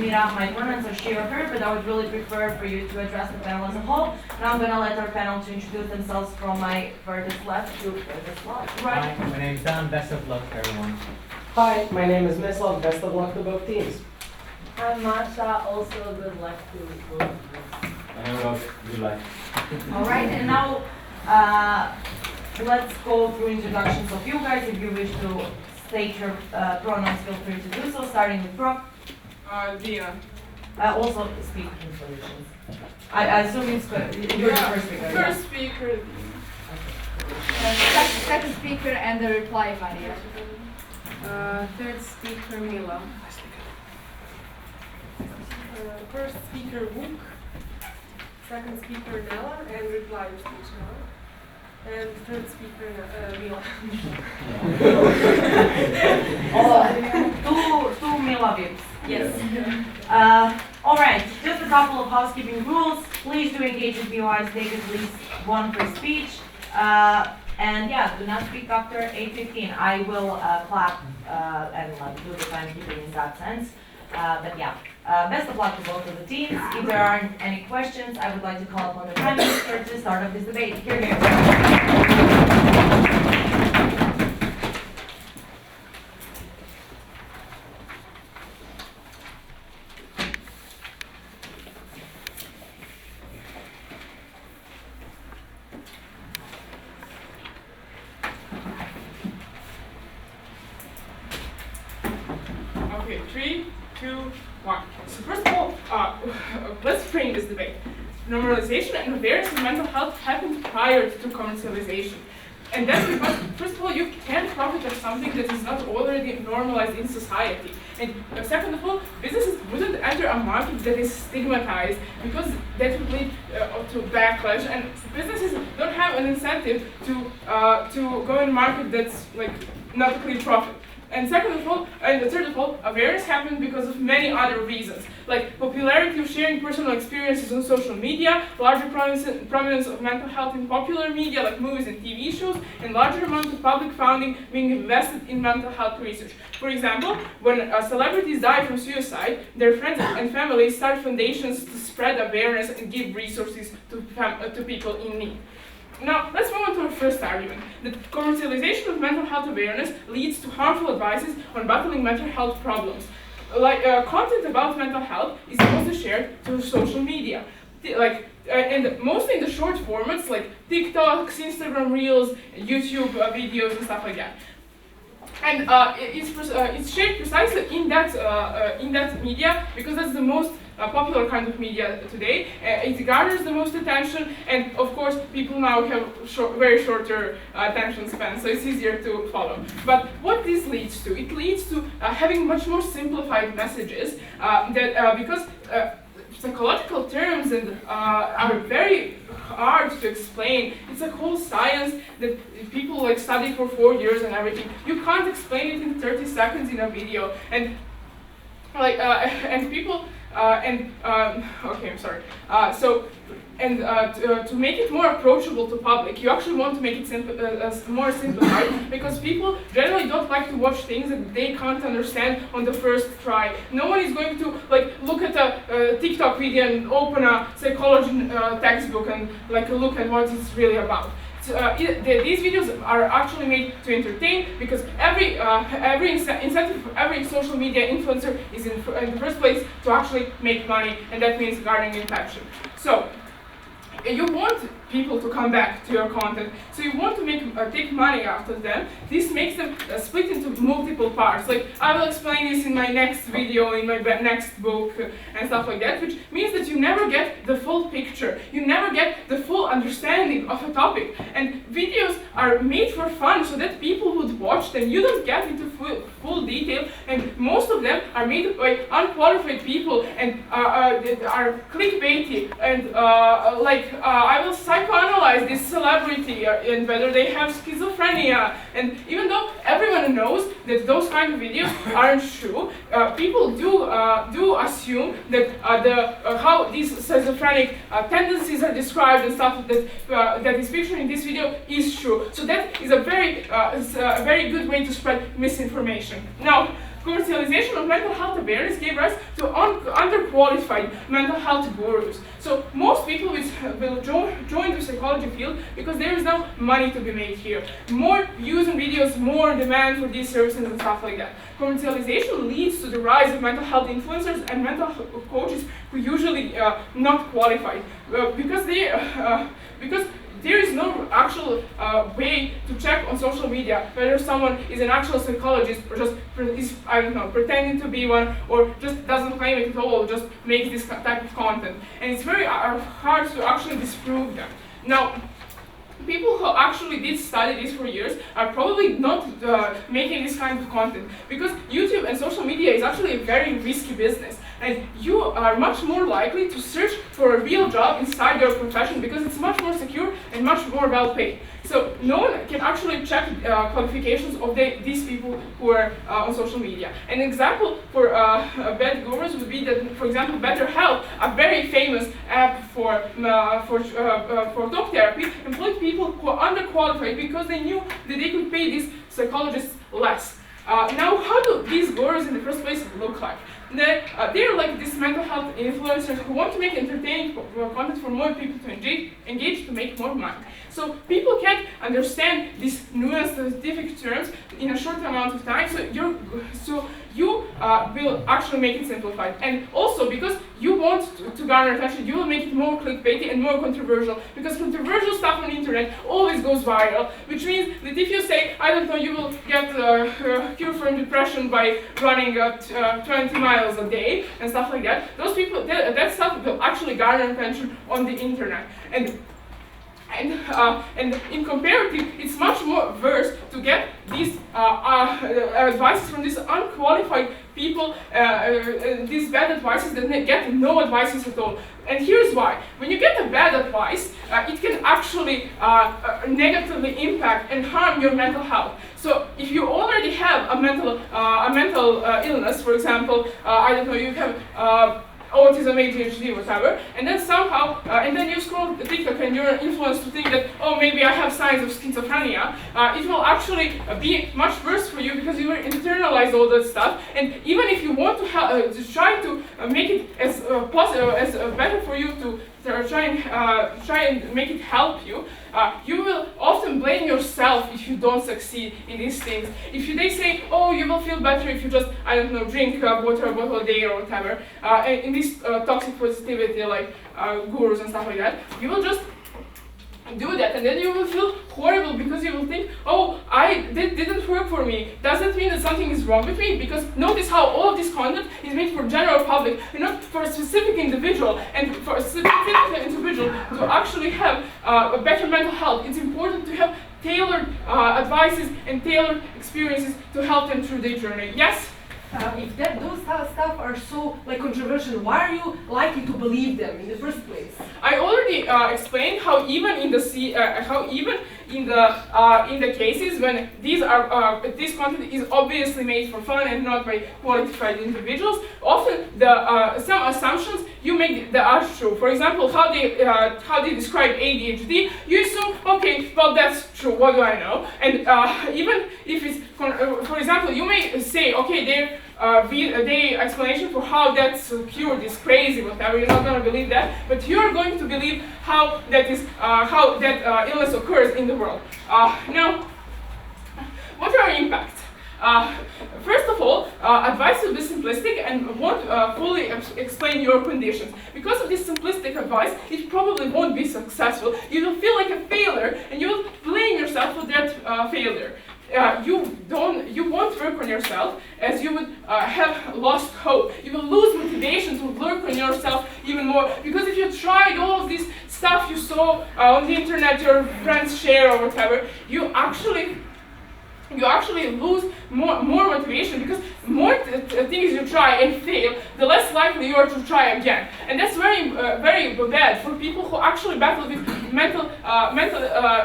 meet up my pronouns are she or her, but I would really prefer for you to address the panel as a whole. Now I'm going to let our panel to introduce themselves from my furthest left to furthest right. Hi, my name is Dan. Best of luck, everyone. Hi, my name is Mislav. Best of luck to both teams. I'm Masha, also good luck to both. Good luck. All right, and now let's go through introductions of you guys. If you wish to state your pronouns, feel free to do so, starting with Brock. Dina. Also speak in solutions. I assume you're the first speaker. First speaker. Second speaker and the reply, Maria. Third speaker, Mila. First speaker, Vuk. Second speaker, Nella, and reply speech Nella. And third speaker, Mila. Two Mila Vips. Yes. All right, just a couple of housekeeping rules. Please do engage with BOIs, take at least one free speech. And yeah, do not speak after 8:15. I will clap and do the timekeeping in that sense. But yeah, best of luck to both of the teams. If there aren't any questions, I would like to call upon the Prime Minister to start off this debate. Here. Okay, 3, 2, 1. So first of all, let's frame this debate. Normalization and awareness of mental health happened prior to commercialization. And that's because, first of all, you can't profit of something that is not already normalized in society. And second of all, businesses wouldn't enter a market that is stigmatized because that would lead to backlash. And businesses don't have an incentive to go in a market that's like not to create profit. And second of all, and third of all, awareness happened because of many other reasons, like popularity of sharing personal experiences on social media, larger prominence of mental health in popular media like movies and TV shows, and larger amount of public funding being invested in mental health research. For example, when celebrities die from suicide, their friends and families start foundations to spread awareness and give resources to people in need. Now, let's move on to our first argument, that commercialization of mental health awareness leads to harmful advices on battling mental health problems. Like, content about mental health is also shared through social media, and mostly in the short formats like TikToks, Instagram Reels, YouTube videos, and stuff like that. And it's shared precisely in that media because that's the most popular kind of media today. It garners the most attention, and of course, people now have very shorter attention span, so it's easier to follow. But what this leads to? It leads to having much more simplified messages because psychological terms are very hard to explain. It's a whole science that people study for 4 years and everything. You can't explain it in 30 seconds in a video, and people. Okay, I'm sorry. To make it more approachable to public, you actually want to make it more simplified because people generally don't like to watch things that they can't understand on the first try. No one is going to look at a TikTok video and open a psychology textbook and look at what it's really about. These videos are actually made to entertain because every incentive for every social media influencer is in the first place to actually make money, and that means garnering attention. So you want people to come back to your content, so you want to take money out of them. This makes them split into multiple parts. Like, I will explain this in my next video, in my next book, and stuff like that, which means that you never get the full picture. You never get the full understanding of a topic. And videos are made for fun so that people would watch them. You don't get into full detail, and most of them are made by unqualified people and are clickbaity. And I will psychoanalyze this celebrity and whether they have schizophrenia. And even though everyone knows that those kind of videos aren't true, people do assume that how these schizophrenic tendencies are described and stuff that is pictured in this video is true. So that is a very good way to spread misinformation. Now, commercialization of mental health awareness gave rise to underqualified mental health gurus. So most people will join the psychology field because there is no money to be made here. More views and videos, more demand for these services and stuff like that. Commercialization leads to the rise of mental health influencers and mental health coaches who usually not qualified because there is no actual way to check on social media whether someone is an actual psychologist or just is, I don't know, pretending to be one, or just doesn't claim it at all, just makes this type of content. And it's very hard to actually disprove them. Now, people who actually did study this for years are probably not making this kind of content, because YouTube and social media is actually a very risky business, and you are much more likely to search for a real job inside your profession because it's much more secure and much more well paid. So no one can actually check qualifications of these people who are on social media. An example for bad gurus would be that, for example, BetterHelp, a very famous app for talk therapy, employed people who are underqualified because they knew that they could pay these psychologists less. Now, how do these gurus in the first place look like? They're like these mental health influencers who want to make entertaining content for more people to engage to make more money. So people can't understand these nuanced scientific terms in a short amount of time, so you will actually make it simplified. And also, because you want to garner attention, you will make it more clickbaity and more controversial, because controversial stuff on the internet always goes viral, which means that if you say, I don't know, you will get a cure from depression by running 20 miles a day and stuff like that, those people, that stuff will actually garner attention on the internet. And in comparative, it's much more worse to get these advices from these unqualified people, these bad advices that get no advices at all. And here's why. When you get a bad advice, it can actually negatively impact and harm your mental health. So if you already have a mental illness, for example, I don't know, you have autism, ADHD, whatever, and then somehow, and then you scroll TikTok and you're influenced to think that, oh, maybe I have signs of schizophrenia, it will actually be much worse for you because you will internalize all that stuff. And even if you want to try to make it as positive, as better for you to try and make it help you, you will often blame yourself if you don't succeed in these things. If they say, oh, you will feel better if you just, I don't know, drink water a bottle a day or whatever, in this toxic positivity like gurus and stuff like that, you will just do that, and then you will feel horrible because you will think, oh, that didn't work for me. Doesn't mean that something is wrong with me, because notice how all of this content is made for general public and not for a specific individual. And for a specific individual to actually have a better mental health, it's important to have tailored advices and tailored experiences to help them through their journey. Yes? If those stuff are so controversial, why are you likely to believe them in the first place? I already explained how even in the cases when this content is obviously made for fun and not by qualified individuals, often some assumptions you make that are true. For example, how they describe ADHD, you assume, okay, well, that's true. What do I know? And even if it's, for example, you may say, okay, their explanation for how that's cured is crazy, whatever. You're not going to believe that, but you're going to believe how that illness occurs in the world. Now, what are impacts? First of all, advice will be simplistic and won't fully explain your conditions. Because of this simplistic advice, it probably won't be successful. You will feel like a failure, and you will blame yourself for that failure. You won't work on yourself, as you would have lost hope. You will lose motivation to work on yourself even more, because if you tried all of this stuff you saw on the internet, your friends share or whatever, you actually lose more motivation, because more things you try and fail, the less likely you are to try again. And that's very bad for people who actually battle with mental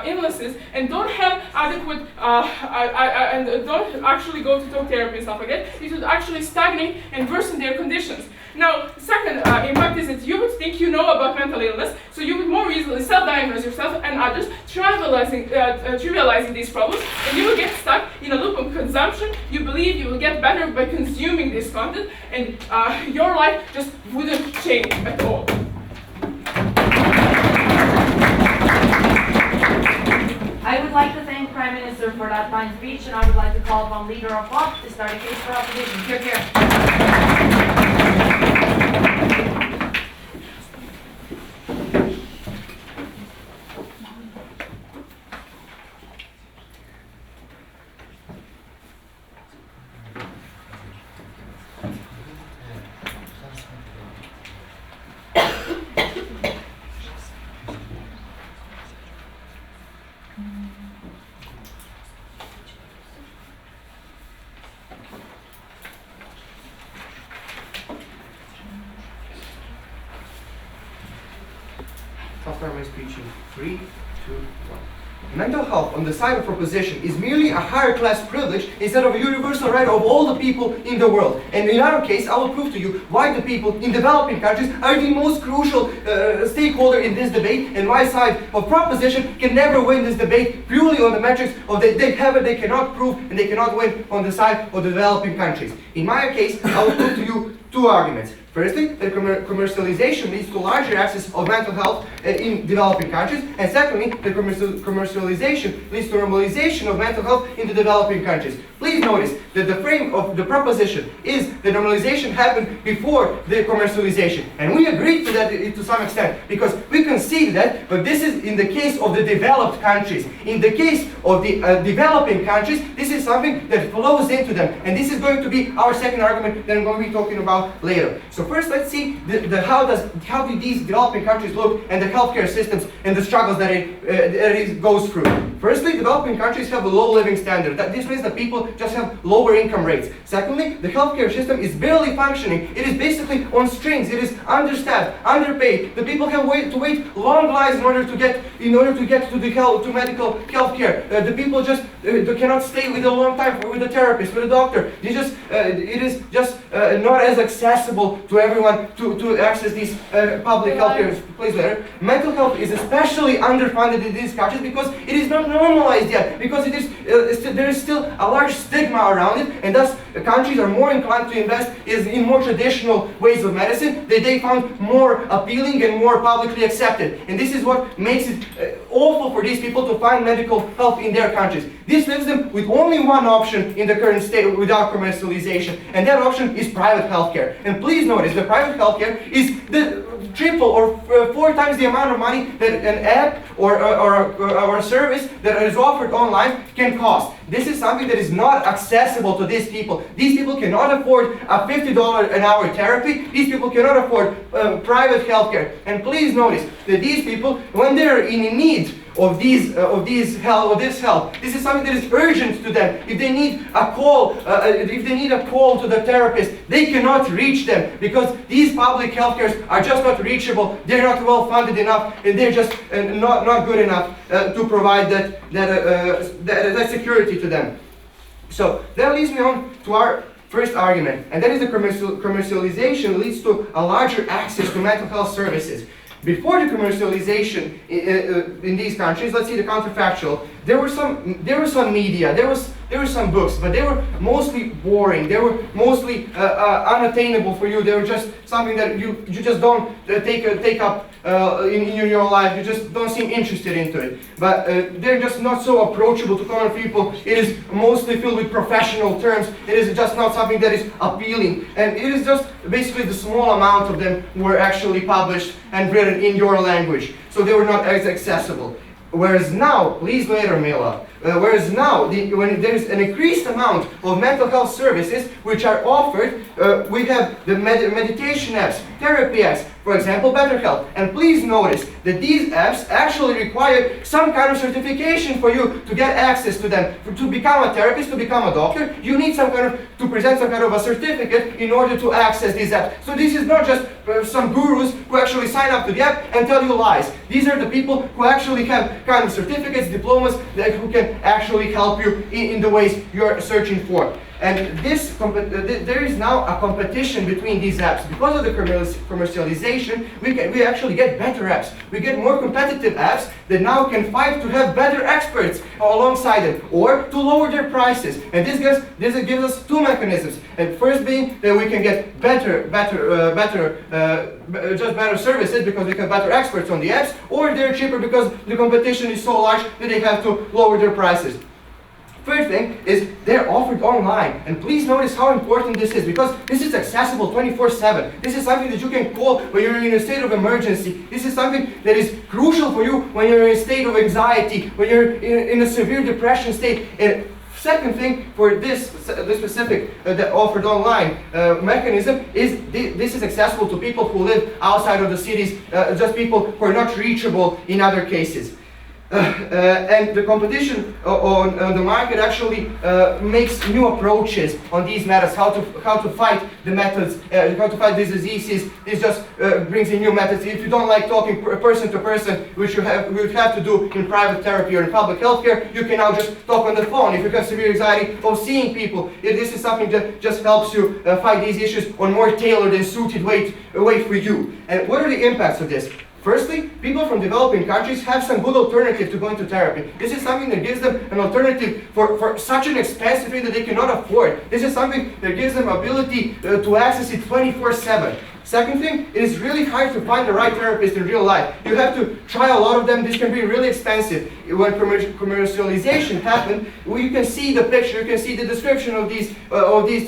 illnesses and don't have adequate and don't actually go to talk therapy and stuff like that, it would actually stagnate and worsen their conditions. Now, second impact is that you would think you know about mental illness, so you would more easily self-diagnose yourself and others, trivializing these problems, and you will get stuck in a loop of consumption. You believe you will get better by consuming this content, and your life just wouldn't change at all. I would like to thank Prime Minister for that fine speech, and I would like to call upon Leader of Bloc to start a case for opposition. Here, here. I'll start my speech in 3, 2, 1. Mental health on the side of proposition is merely a higher class privilege instead of a universal right of all the people in the world. And in our case, I will prove to you why the people in developing countries are the most crucial stakeholder in this debate, and why side of proposition can never win this debate purely on the metrics of they have it, they cannot prove, and they cannot win on the side of the developing countries. In my case, I will prove to you two arguments. Firstly, that commercialization leads to larger access of mental health in developing countries, and secondly, that commercialization leads to normalization of mental health in the developing countries. Please notice that the frame of the proposition is that normalization happened before the commercialization, and we agreed to that to some extent because we concede that, but this is in the case of the developed countries. In the case of the developing countries, this is something that flows into them, and this is going to be our second argument that I'm going to be talking about later. So first, let's see how do these developing countries look and the healthcare systems and the struggles that it goes through. Firstly, developing countries have a low living standard. This means that people just have lower income rates. Secondly, the healthcare system is barely functioning. It is basically on strings. It is understaffed, underpaid. The people have to wait long lines in order to get to medical healthcare. The people just they cannot stay with a long time with a therapist, with a doctor. It is just not as accessible to everyone to access these public healthcare. Please later. Mental health is especially underfunded in these countries because it is not normalized yet. Because it is there is still a large stigma around it, and thus countries are more inclined to invest in more traditional ways of medicine that they found more appealing and more publicly accepted. And this is what makes it awful for these people to find medical help in their countries. This leaves them with only one option in the current state without commercialization, and that option is private healthcare. And please notice that private healthcare is the triple or 4 times the amount of money that an app or a service that is offered online can cost. This is something that is not accessible to these people. These people cannot afford a $50 an hour therapy. These people cannot afford private healthcare. And please notice that these people, when they're in need of this help, this is something that is urgent to them. If they need a call, to the therapist, they cannot reach them because these public healthcares are just not reachable. They're not well funded enough, and they're just not good enough to provide that security to them. So that leads me on to our first argument, and that is the commercialization leads to a larger access to mental health services. Before the commercialization in these countries, let's see the counterfactual. There were some media, there were some books, but they were mostly boring. They were mostly unattainable for you. They were just something that you just don't take up in your life. You just don't seem interested into it. But they're just not so approachable to common people. It is mostly filled with professional terms. It is just not something that is appealing. And it is just basically the small amount of them were actually published and written in your language. So they were not as accessible. Whereas now, please later, Mila, when there's an increased amount of mental health services which are offered, we have the meditation apps, therapy apps, for example, BetterHelp. And please notice that these apps actually require some kind of certification for you to get access to them. To become a therapist, to become a doctor, you need to present some kind of a certificate in order to access these apps. So this is not just some gurus who actually sign up to the app and tell you lies. These are the people who actually have kind of certificates, diplomas, who can actually help you in the ways you're searching for. And there is now a competition between these apps. Because of the commercialization, we actually get better apps. We get more competitive apps that now can fight to have better experts alongside them, or to lower their prices. And this gives us two mechanisms. And first being that we can get better services because we have better experts on the apps, or they're cheaper because the competition is so large that they have to lower their prices. Third thing is they're offered online, and please notice how important this is, because this is accessible 24/7. This is something that you can call when you're in a state of emergency. This is something that is crucial for you when you're in a state of anxiety, when you're in a severe depression state. And second thing for this specific the offered online mechanism is this is accessible to people who live outside of the cities, just people who are not reachable in other cases. And the competition on the market actually makes new approaches on these matters, how to fight the methods, how to fight these diseases. This just brings in new methods. If you don't like talking person to person, which you would have to do in private therapy or in public healthcare, you can now just talk on the phone. If you have severe anxiety of seeing people, this is something that just helps you fight these issues on more tailored and suited way for you. And what are the impacts of this? Firstly, people from developing countries have some good alternative to going to therapy. This is something that gives them an alternative for such an expensive thing that they cannot afford. This is something that gives them ability to access it 24/7. Second thing, it is really hard to find the right therapist in real life. You have to try a lot of them. This can be really expensive. When commercialization happened, you can see the picture, you can see the description of these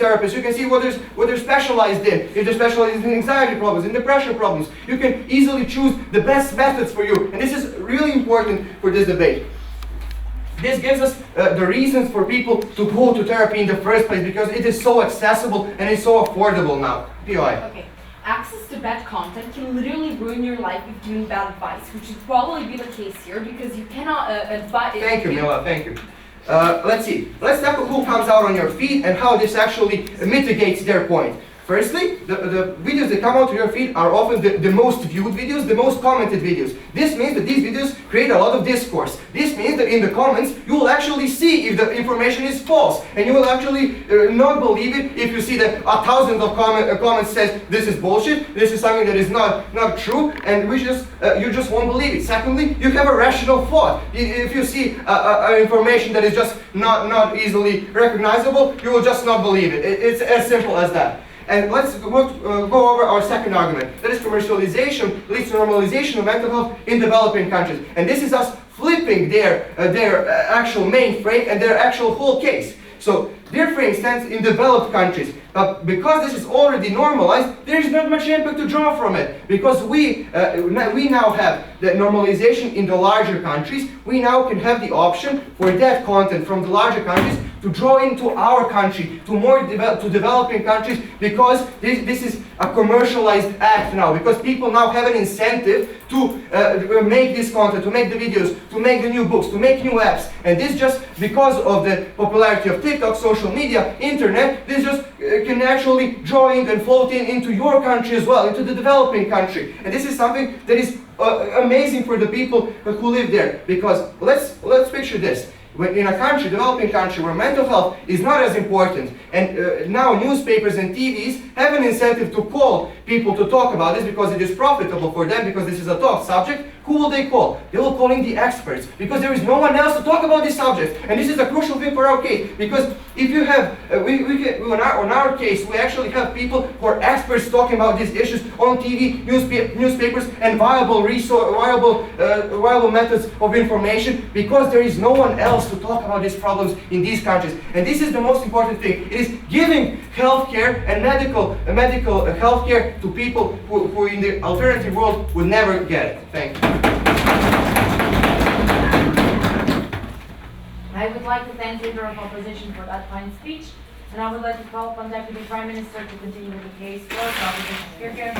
therapists. You can see what they're specialized in. If they're specialized in anxiety problems, in depression problems, you can easily choose the best methods for you. And this is really important for this debate. This gives us the reasons for people to go to therapy in the first place, because it is so accessible and it's so affordable now. POI. Okay. Access to bad content can literally ruin your life if giving bad advice, which would probably be the case here because you cannot advise. Thank you, Mila. Thank you. Let's see. Let's talk about who comes out on your feed and how this actually mitigates their point. Firstly, the videos that come out to your feed are often the most viewed videos, the most commented videos. This means that these videos create a lot of discourse. This means that in the comments, you will actually see if the information is false. And you will actually not believe it if you see that 1,000 of comments says this is bullshit, this is something that is not true, and you just won't believe it. Secondly, you have a rational thought. If you see information that is just not easily recognizable, you will just not believe it. It's as simple as that. And let's go over our second argument. That is, commercialization leads to normalization of mental health in developing countries. And this is us flipping their actual main frame and their actual whole case. So their frame stands in developed countries. But because this is already normalized, there is not much impact to draw from it. Because we now have the normalization in the larger countries, we now can have the option for that content from the larger countries to draw into our country, to developing countries, because this is a commercialized act now, because people now have an incentive to make this content, to make the videos, to make the new books, to make new apps. And this just because of the popularity of TikTok, social media, internet, this just can actually draw in and float into your country as well, into the developing country. And this is something that is amazing for the people who live there, because let's picture this. When in a country, developing country, where mental health is not as important, and now newspapers and TVs have an incentive to call people to talk about this because it is profitable for them, because this is a talk subject, who will they call? They will call in the experts, because there is no one else to talk about this subject. And this is a crucial thing for our case, because if you have, on our case, we actually have people who are experts talking about these issues on TV, newspapers, and viable methods of information, because there is no one else to talk about these problems in these countries. And this is the most important thing. It is giving healthcare and medical healthcare to people who in the alternative world would never get it. Thank you. I would like to thank leader of opposition for that fine speech. And I would like to call upon Deputy Prime Minister to continue with the case for Proposition Kirke.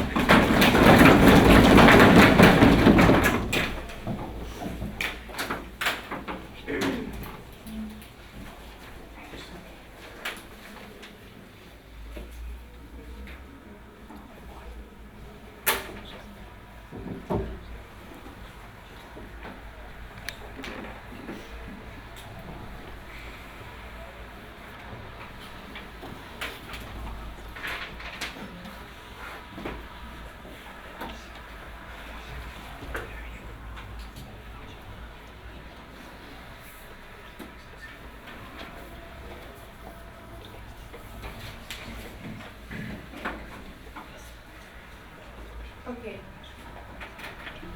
Okay.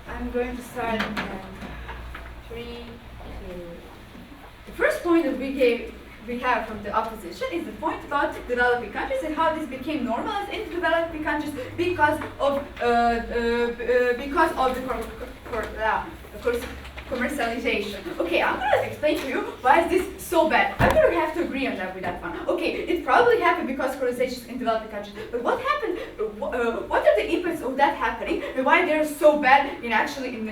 I'm going to start in 3, 2. The first point that we have from the opposition is the point about developing countries and how this became normalized in developing countries because of commercialization. Okay, I'm gonna explain to you why is this so bad. I'm gonna have to agree on that with that one. Okay, it probably happened because colonization in developing countries. But what happened? What are the impacts of that happening, and why they're so bad in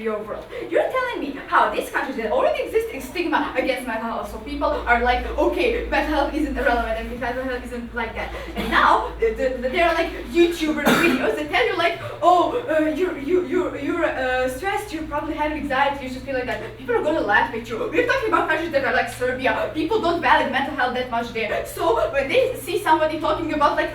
your world? You're telling me how these countries that already exist a stigma against mental health, so people are like, okay, mental health isn't irrelevant and mental health isn't like that. And now there are like YouTuber videos that tell you like, oh, you're stressed, you're probably having anxiety, you should feel like that. People are going to laugh at you. We're talking about countries that are like Serbia. People don't value mental health that much there. So when they see somebody talking about like,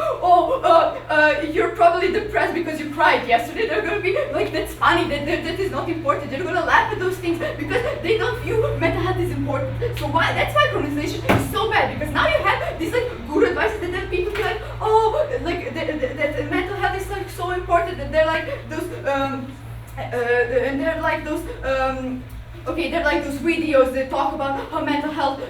you're probably depressed because you cried yesterday, they're going to be like, that's funny, that is not important. They're going to laugh at those things because they don't view mental health is important. So that's why colonization is so bad, because now you have these like good advices that then people feel like, that mental health is like so important that they're like those and they're like those they're like those videos that talk about how mental health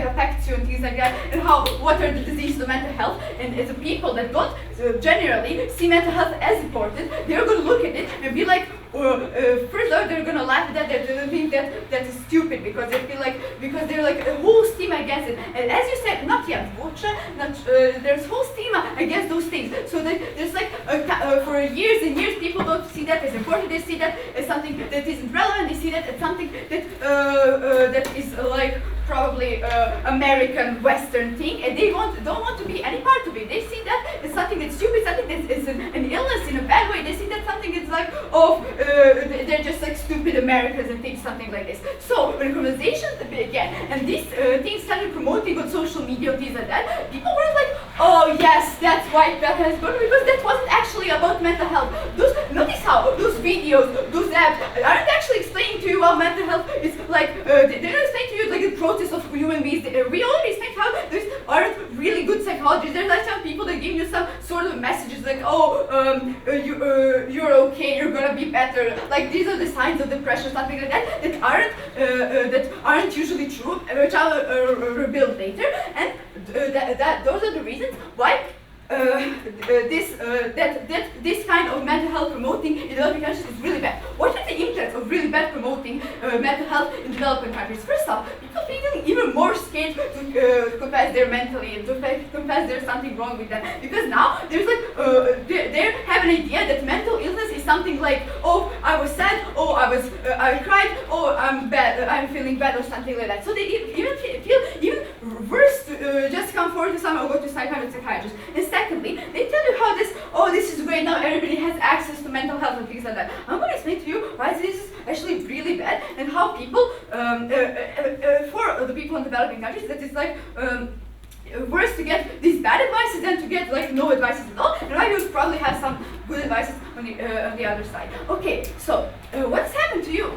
affects you and things like that, and what are the diseases of mental health. And as a people that don't generally see mental health as important, they're going to look at it and be like, first off, they're going to laugh at that. They're going to think that is stupid because they feel like, because they're like a whole stigma against it. And as you said, not yet, there's whole stigma against those things. So there's like for years and years, people don't see that as important. They see that as something that isn't relevant. They see that as something that is like probably American Western thing, and they don't want to be any part of it. They see that as something that's stupid, something that is an illness in a bad way. They see that something is like, they're just like stupid Americans and things, something like this. So when colonization began and these things started promoting on social media and things like that, people were like, oh yes, that's why that has gone, because that wasn't actually about mental health. Notice how those videos, those apps aren't actually explaining to you how mental health is like, they're not explaining to you like the process of human beings. We already explained how these aren't really good psychologists. There's like some people that give you some sort of messages like, you're okay, you're gonna be better. Like these are the signs of depression, something like that, that aren't usually true, which I'll reveal later. And those are the reasons why this kind of mental health promoting in developing countries is really bad. What are the impacts of really bad promoting mental health in developing countries? First off, people feel even more scared to confess they're mentally and to confess there's something wrong with them, because now there's like they have an idea that mental illness is something like, oh, I was sad, oh, I cried, oh, I'm bad, I'm feeling bad or something like that. So they even feel even worse to just come forward to someone or go to psychiatrist. And secondly, they tell you how this is great, now everybody has access to mental health and things like that. I'm going to explain to you why this is actually really bad, and how people, for the people in developing countries, that is like worse to get these bad advices than to get like no advices at all, and why you probably have some good advices on the other side. Okay, so what's happened to you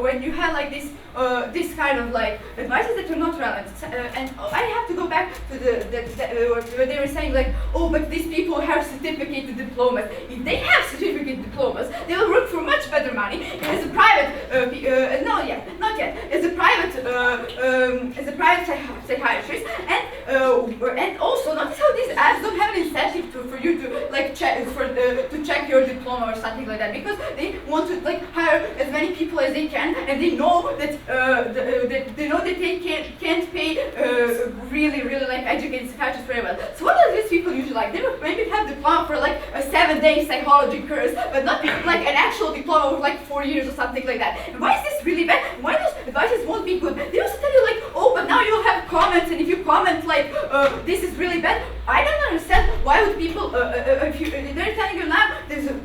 when you had like this kind of like advices that are not relevant? And I have to go back to where they were saying like, oh, but these people have certificate diplomas. If they have certificate diplomas, they will work for much better money as a private. Not yet. As a private psychiatrist, and also notice how these ads don't have an incentive for you to like check your diploma or something like that, because they want to like hire as many people as they can, and they know that they can't pay really like educated psychiatrists very well. So what do these people usually like? They would maybe have diploma for like a 7-day psychology course, but not like an actual diploma of like 4 years or something like that. And why is this really bad? Why those advices won't be good? They also tell you like, oh, but now you'll have comments, and if you comment like this is really bad, I don't understand why would people they're telling you now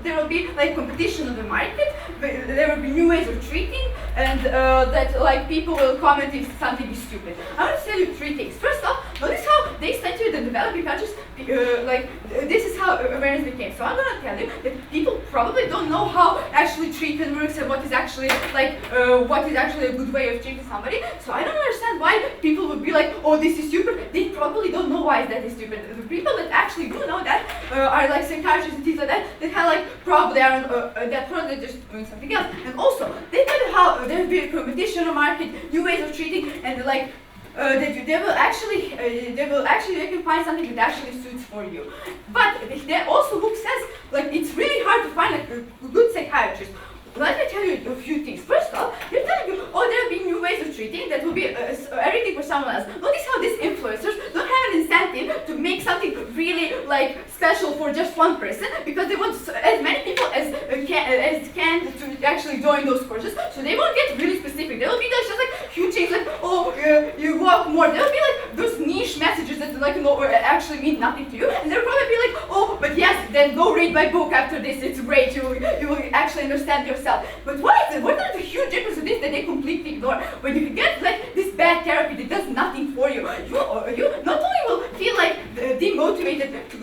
there will be like competition on the market, there will be new ways of treating, and that like people will comment if something is stupid. I want to tell you 3 things. First off, notice how they sent you the developing countries, this is how awareness became. So I'm gonna tell you that people probably don't know how actually treatment works and what is actually a good way of treating somebody. So I don't understand why people would be like, oh, this is stupid. They probably don't know why that is stupid. The people that actually do know that are like psychiatrists and things like that have like probably are that probably just doing something else. And also they tell you how there will be a competition on the market, new ways of treating, and like they will actually you can find something that actually suits for you. But their also book says like it's really hard to find like a good psychiatrist. Let me tell you a few things. First off, they're telling you, oh, there will be new ways of treating that will be everything for someone else. Notice how these influencers don't have an incentive to make something really like special for just one person, because they want as many people as can to actually join those courses. So they won't get really specific. There will be just like huge things like, oh, you walk more. There will be like those niche messages that like actually mean nothing to you, and they'll probably be like, oh, but yes, then go read my book after this. It's great. You will actually understand yourself. But what are the huge difference of this that they completely ignore? When you get like this bad therapy that does nothing for you, you not only will feel like demotivated to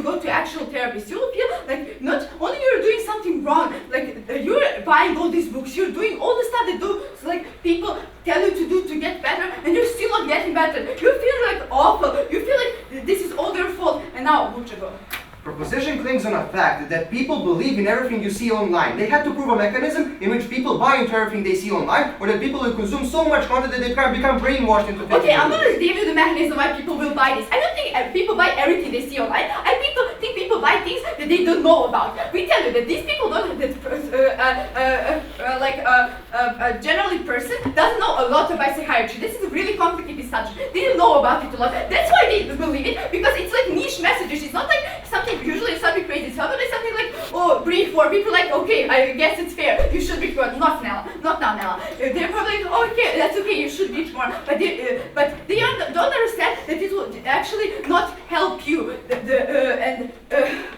go to actual therapists, you will feel like not only you're doing something wrong, like you're buying all these books, you're doing all the stuff that like people tell you to do to get better, and you're still not getting better. You feel like awful. You feel like this is all their fault. And now, Buchago. Proposition clings on a fact that people believe in everything you see online. They had to prove a mechanism in which people buy into everything they see online, or that people will consume so much content that they can become brainwashed into thinking. Okay, I'm gonna give you the mechanism why people will buy this. I don't think people buy everything they see online. I think people buy things that they don't know about. We tell you that these people don't, a generally person doesn't know a lot about psychiatry. This is a really complicated subject. They don't know about it a lot. That's why they believe it, because it's like niche messages. It's not like something, usually it's something crazy. It's probably something like, oh, brief for people like, okay, I guess it's fair. You should reach more. Not now, Nella. They're probably like, oh, okay, that's okay. You should reach more. But they don't understand that it will actually not help you.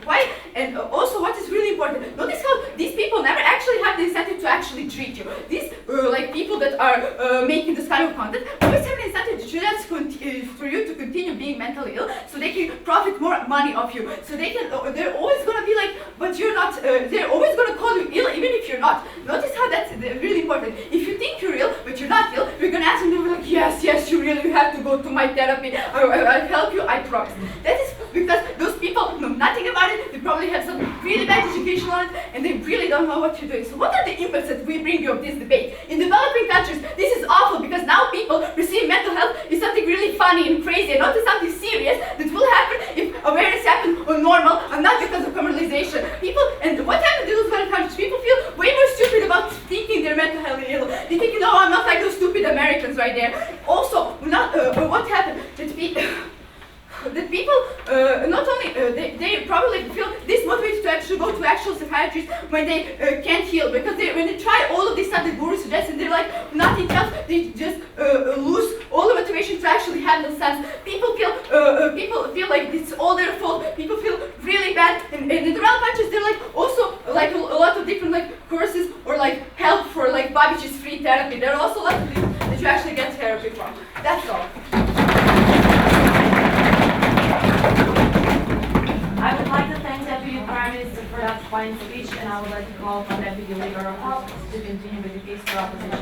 Why? And also, what is really important? Notice how these people never actually have the incentive to actually treat you. These like people that are making this kind of content always have an incentive to just for you to continue being mentally ill, so they can profit more money off you. So they can. They're always gonna be like, but you're not. They're always gonna call you ill, even if you're not. Notice how that's really important. If you think you're ill, but you're not ill, you're gonna ask them. They're like, yes, you're ill. You have to go to my therapy. I'll help you. I promise. That is because those people know nothing about it. They probably have some really bad education on it, and they really don't know what you're doing. So what are the impacts that we bring you of this debate? In developing countries, this is awful, because now people perceive mental health is something really funny and crazy, and not as something serious that will happen if awareness happens on normal, and not because of commercialization. People, and what happens in those developing countries? People feel way more stupid about thinking they're mentally ill. They think, no, I'm not like those stupid Americans right there. Also, what happened? That people not only they probably feel dismotivated to actually go to actual psychiatrists when they can't heal, because when they try all of this stuff that Guru suggests and they're like nothing else, they just lose all the motivation to actually handle sense. People feel like it's all their fault. People feel really bad, and in the developed countries they're like also like a lot of different like courses or like help for like Babic's free therapy. There are also lots of things that you actually get therapy from. That's all. I would like to thank Deputy Prime Minister for that fine speech, and I would like to call upon Deputy Leader of Health to continue with the case for opposition.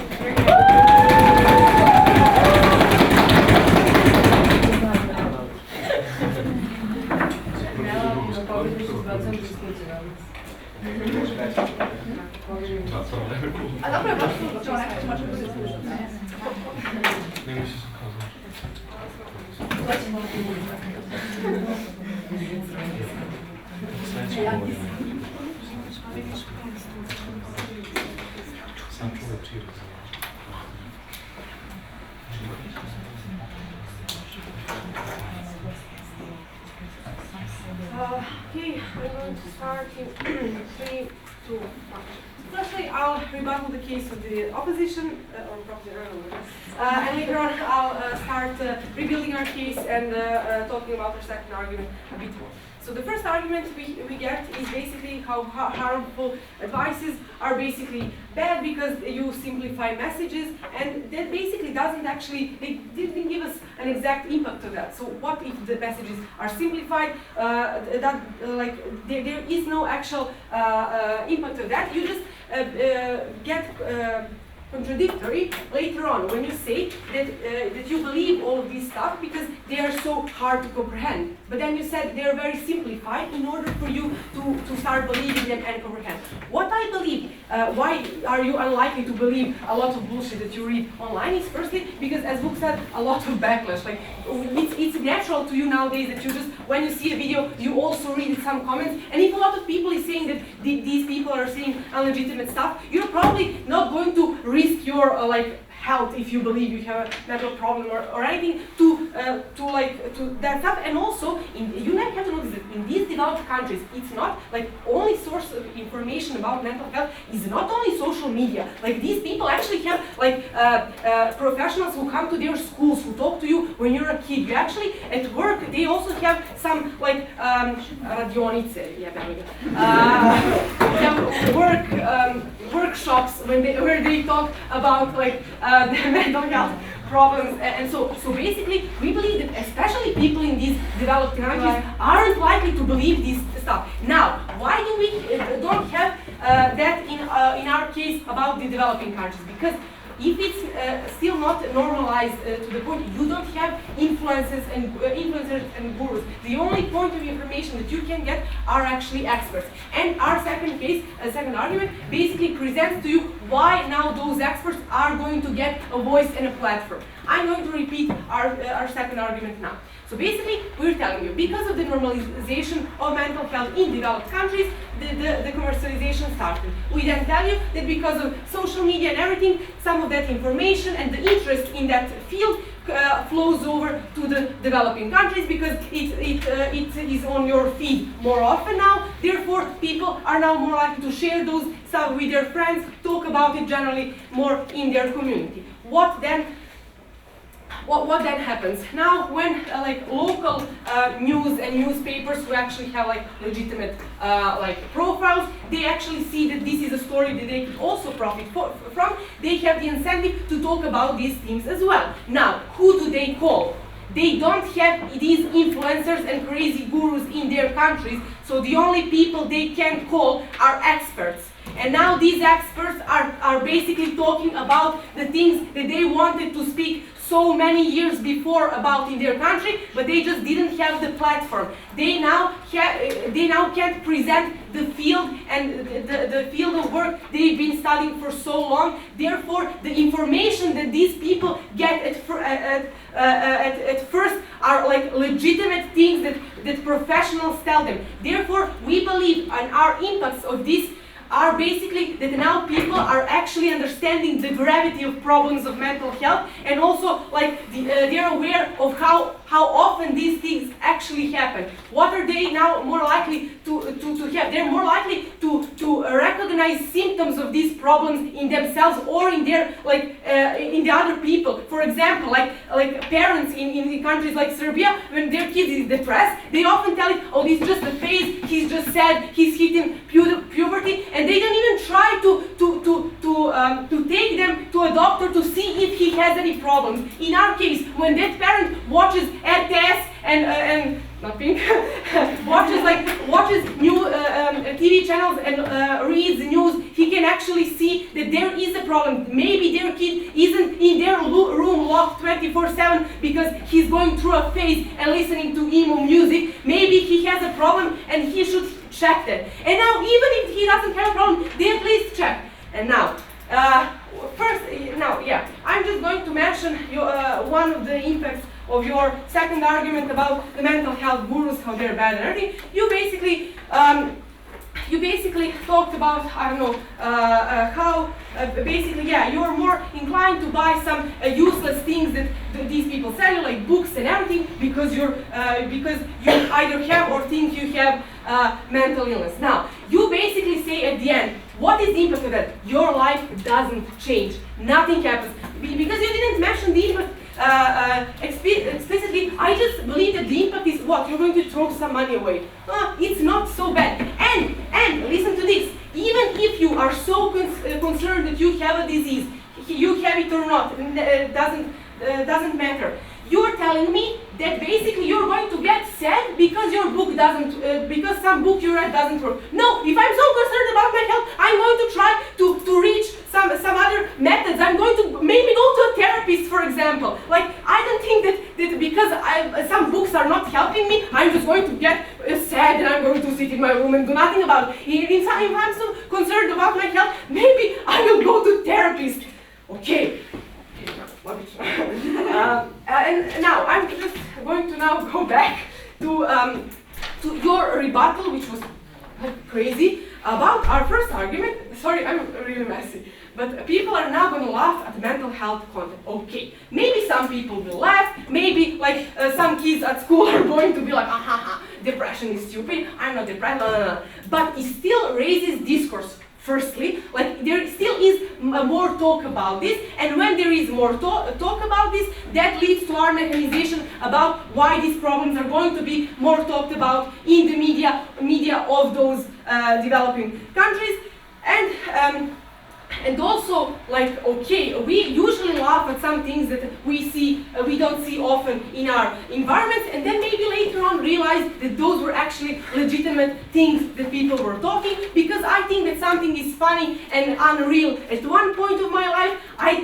A dobra, masz Okay, I'm going to start in 3, 2, 1. Firstly, I'll rebuttal the case of the opposition, or probably and later on I'll start rebuilding our case and talking about our second argument a bit more. So the first argument we get is basically how harmful advices are basically bad because you simplify messages, and that basically doesn't actually, they didn't give us an exact impact of that. So what if the messages are simplified, there is no actual impact of that, you just get contradictory later on when you say that you believe all of this stuff because they are so hard to comprehend. But then you said they are very simplified in order for you to start believing them and comprehend. What I believe, why are you unlikely to believe a lot of bullshit that you read online is firstly because, as Luke said, a lot of backlash. Like it's natural to you nowadays that you just, when you see a video, you also read some comments. And if a lot of people is saying that these people are saying illegitimate stuff, you're probably not going to risk your health if you believe you have a mental problem or anything to that stuff. And also you have to notice that in these developed countries it's not like only source of information about mental health is not only social media. Like these people actually have professionals who come to their schools, who talk to you when you're a kid. You actually at work they also have some radionice, have workshops where they talk about the mental health problems, and so basically we believe that especially people in these developed countries aren't likely to believe this stuff. Now, why do we don't have that in our case about the developing countries? Because if it's still not normalized to the point, you don't have influencers and gurus. The only point of information that you can get are actually experts. And our second argument, basically presents to you why now those experts are going to get a voice and a platform. I'm going to repeat our second argument now. So basically, we're telling you, because of the normalization of mental health in developed countries, the commercialization started. We then tell you that because of social media and everything, some of that information and the interest in that field flows over to the developing countries because it is on your feed more often now. Therefore, people are now more likely to share those stuff with their friends, talk about it generally more in their community. What then happens? Now when local news and newspapers who actually have legitimate profiles, they actually see that this is a story that they could also profit from, they have the incentive to talk about these themes as well. Now, who do they call? They don't have these influencers and crazy gurus in their countries, so the only people they can call are experts. And now these experts are basically talking about the things that they wanted to speak so many years before about in their country, but they just didn't have the platform. They now can't present the field and the field of work they've been studying for so long. Therefore, the information that these people get at first are legitimate things that professionals tell them. Therefore, we believe on our impacts of this are basically that now people are actually understanding the gravity of problems of mental health, and also they're aware of how often these things actually happen. What are they now more likely to have? They're more likely to recognize symptoms of these problems in themselves or in their in the other people. For example, parents in countries like Serbia, when their kid is depressed, they often tell it, oh, this is just a phase, he's just sad, he's hitting puberty, and they don't even try to take them to a doctor to see if he has any problems. In our case, when that parent watches RTS and not pink, watches new TV channels and reads news, he can actually see that there is a problem. Maybe their kid isn't in their room locked 24/7 because he's going through a phase and listening to emo music. Maybe he has a problem and he should check that. And now, even if he doesn't have a problem, they at least check. And now, I'm just going to mention one of the impacts of your second argument about the mental health gurus, how they're bad and everything. You basically you basically talked about, I don't know, how basically, yeah, you're more inclined to buy some useless things that these people sell you, like books and everything, because you either have or think you have mental illness. Now, you basically say at the end, what is the impact of that? Your life doesn't change. Nothing happens. Because you didn't mention the impact explicitly, I just believe that the impact is what? You're going to throw some money away. It's not so bad. And listen to this. Even if you are so concerned that you have a disease, you have it or not, doesn't matter. You're telling me that basically you're going to get sad because your book doesn't, because some book you read doesn't work. No, if I'm so concerned about my health, I'm going to try to reach some other methods. I'm going to maybe go to a therapist, for example. Like, I don't think that because some books are not helping me, I'm just going to get sad and I'm going to sit in my room and do nothing about it. If I'm so concerned about my health, maybe I will go to therapist. Okay. And now I'm just going to now go back to your rebuttal, which was crazy, about our first argument. Sorry, I'm really messy. But people are now going to laugh at mental health content. Okay, maybe some people will laugh. Maybe like some kids at school are going to be like, depression is stupid. I'm not depressed. But it still raises discourse. Firstly, like there still is more talk about this, and when there is more talk about this, that leads to our mechanization about why these problems are going to be more talked about in the media of those developing countries, and also, like, okay, we usually laugh at some things that we don't see often in our environments, and then maybe later on realize that those were actually legitimate things that people were talking, because I think that something is funny and unreal at one point of my life,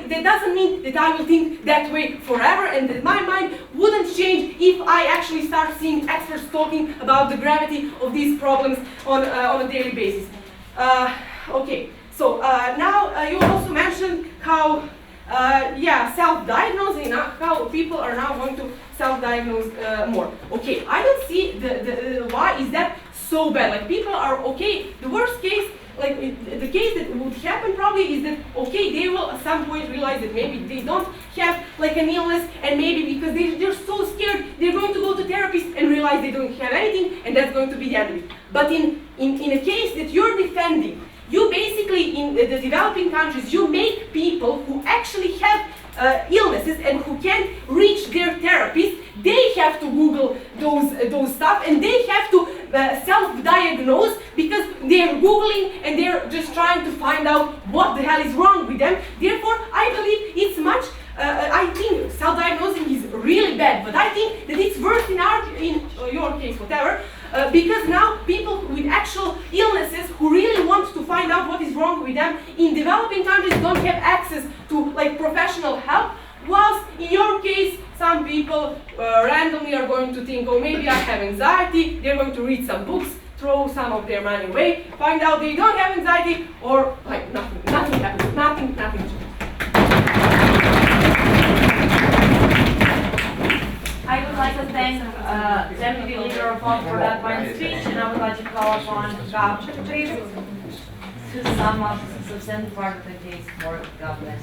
that doesn't mean that I will think that way forever, and that my mind wouldn't change if I actually start seeing experts talking about the gravity of these problems on a daily basis. Okay. So now you also mentioned how, self-diagnosing, how people are now going to self-diagnose more. Okay, I don't see the why is that so bad. Like, people are okay. The worst case, like the case that would happen probably is that, okay, they will at some point realize that maybe they don't have like an illness, and maybe because they're so scared, they're going to go to therapists and realize they don't have anything, and that's going to be the end of it. But in a case that you're defending, you basically, in the developing countries, you make people who actually have illnesses and who can't reach their therapist, they have to Google those stuff, and they have to self-diagnose because they're Googling and they're just trying to find out what the hell is wrong with them. Therefore, I believe it's much, I think self-diagnosing is really bad, but I think that it's worse in your case, whatever, because now people with actual illnesses who really want to find out what is wrong with them in developing countries don't have access to like professional help, whilst in your case some people randomly are going to think, oh, maybe I have anxiety, they're going to read some books, throw some of their money away, find out they don't have anxiety, or like nothing happens, nothing changes. I would like to thank Deputy Leader of Fund for that fine speech, and I would like to call upon Gab to sum up the substantive part of the case for God bless.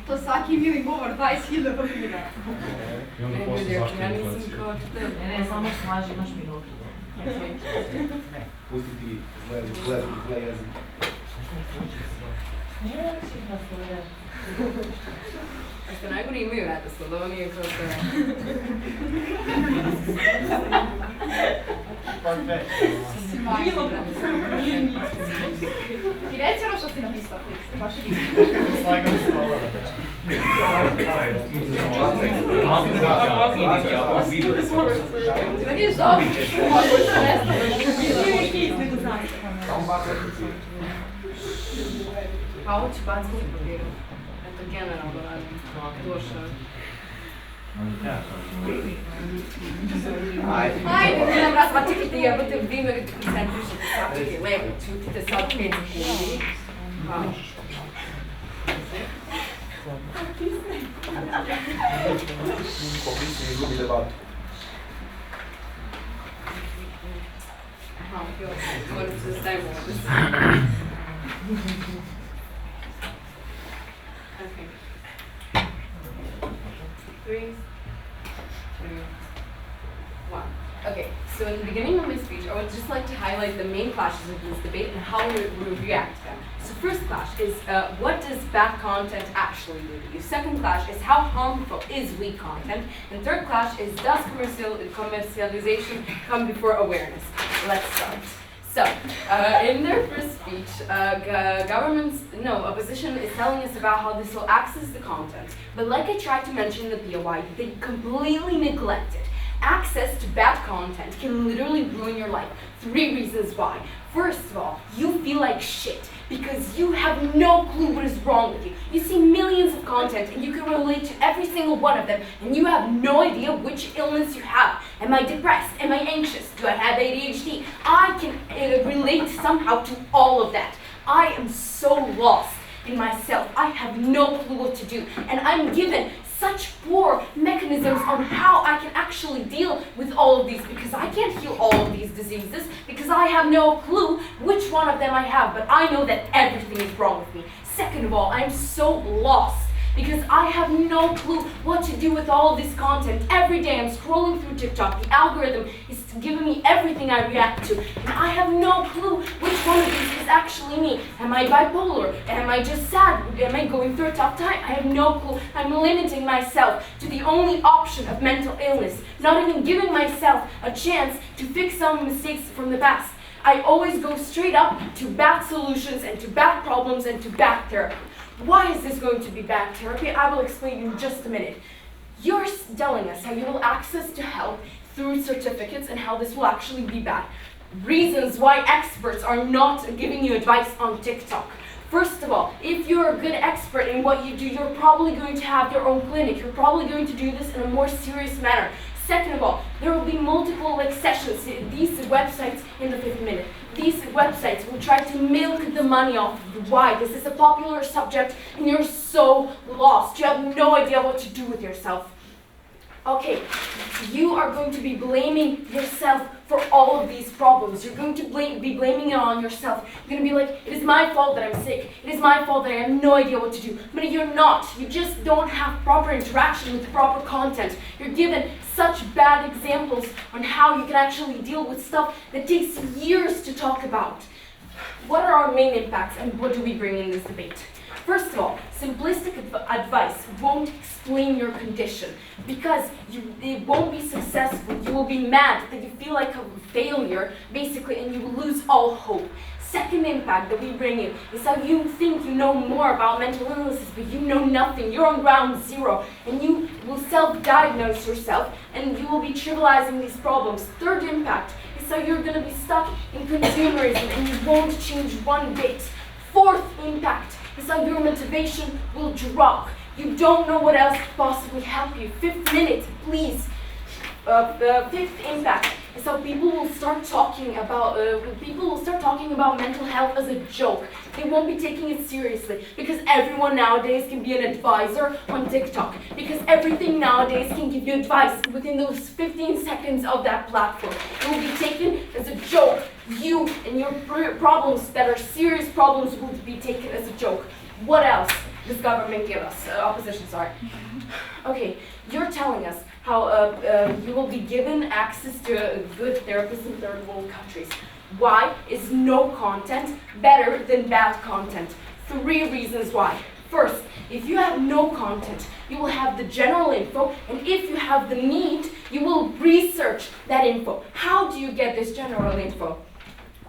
To svaki mili govor 20.000 papira. I onda posle Ja zašto nisam kao Ne, samo slaži, imaš minutu. Pusti ti zle jezik. Što najgore imaju redosled, ovo nije kao to. I reci ono što si napisao, please. Baš je bitno. Vidiš dobro? Možeš se Pa ovo ću baciti u papiru. Eto, generalno radim. Duša. Ajde, Ne, brat, pa čekajte, jebote, vi me koncentrišete sad, čekaj, levo, čutite sad 5 sekundi. Hvala. Izgubi debatu. Aha, jo, moram se stavimo ovdje. Okay. 3, 2, 1. Okay, so in the beginning of my speech, I would just like to highlight the main clashes of this debate and how we would react to them. So first clash is what does bad content actually do to you? Second clash is how harmful is weak content? And third clash is does commercialization come before awareness? Let's start. So, in their first speech, opposition is telling us about how this will access the content. But like I tried to mention in the POI, they completely neglected. Access to bad content can literally ruin your life. 3 reasons why. First of all, you feel like shit because you have no clue what is wrong with you. You see millions of content and you can relate to every single one of them and you have no idea which illness you have. Am I depressed? Am I anxious? Do I have ADHD? I can relate somehow to all of that. I am so lost in myself. I have no clue what to do and I'm given such poor mechanisms on how I can actually deal with all of these because I can't heal all of these diseases because I have no clue which one of them I have, but I know that everything is wrong with me. Second of all, I'm so lost because I have no clue what to do with all of this content. Every day I'm scrolling through TikTok, the algorithm is giving me everything I react to, and I have no clue which one of these is actually me. Am I bipolar? Am I just sad? Am I going through a tough time? I have no clue. I'm limiting myself to the only option of mental illness, not even giving myself a chance to fix some mistakes from the past. I always go straight up to bad solutions and to bad problems and to bad therapy. Why is this going to be bad therapy? I will explain in just a minute. You're telling us how you will access to help through certificates and how this will actually be bad. Reasons why experts are not giving you advice on TikTok. First of all, if you're a good expert in what you do, you're probably going to have your own clinic. You're probably going to do this in a more serious manner. Second of all, there will be multiple sessions, these websites in the 5th minute. These websites will try to milk the money off of you. Why? This is a popular subject and you're so lost. You have no idea what to do with yourself. Okay, you are going to be blaming yourself for all of these problems. You're going to be blaming it on yourself. You're going to be like, it is my fault that I'm sick. It is my fault that I have no idea what to do. But you're not. You just don't have proper interaction with proper content. You're given such bad examples on how you can actually deal with stuff that takes years to talk about. What are our main impacts and what do we bring in this debate? First of all, simplistic advice won't explain your condition because it won't be successful. You will be mad that you feel like a failure, basically, and you will lose all hope. Second impact that we bring in is how you think you know more about mental illnesses, but you know nothing. You're on ground zero, and you will self-diagnose yourself, and you will be trivializing these problems. Third impact is how you're going to be stuck in consumerism, and you won't change one bit. Fourth impact is how your motivation will drop. You don't know what else could possibly help you. 5th minute, please. The 5th impact is how people will start talking about mental health as a joke. They won't be taking it seriously because everyone nowadays can be an advisor on TikTok. Because everything nowadays can give you advice within those 15 seconds of that platform. It will be taken as a joke. You and your problems that are serious problems will be taken as a joke. What else? this government give us, opposition, sorry. Okay, you're telling us how you will be given access to good therapists in third world countries. Why is no content better than bad content? 3 reasons why. First, if you have no content, you will have the general info, and if you have the need, you will research that info. How do you get this general info?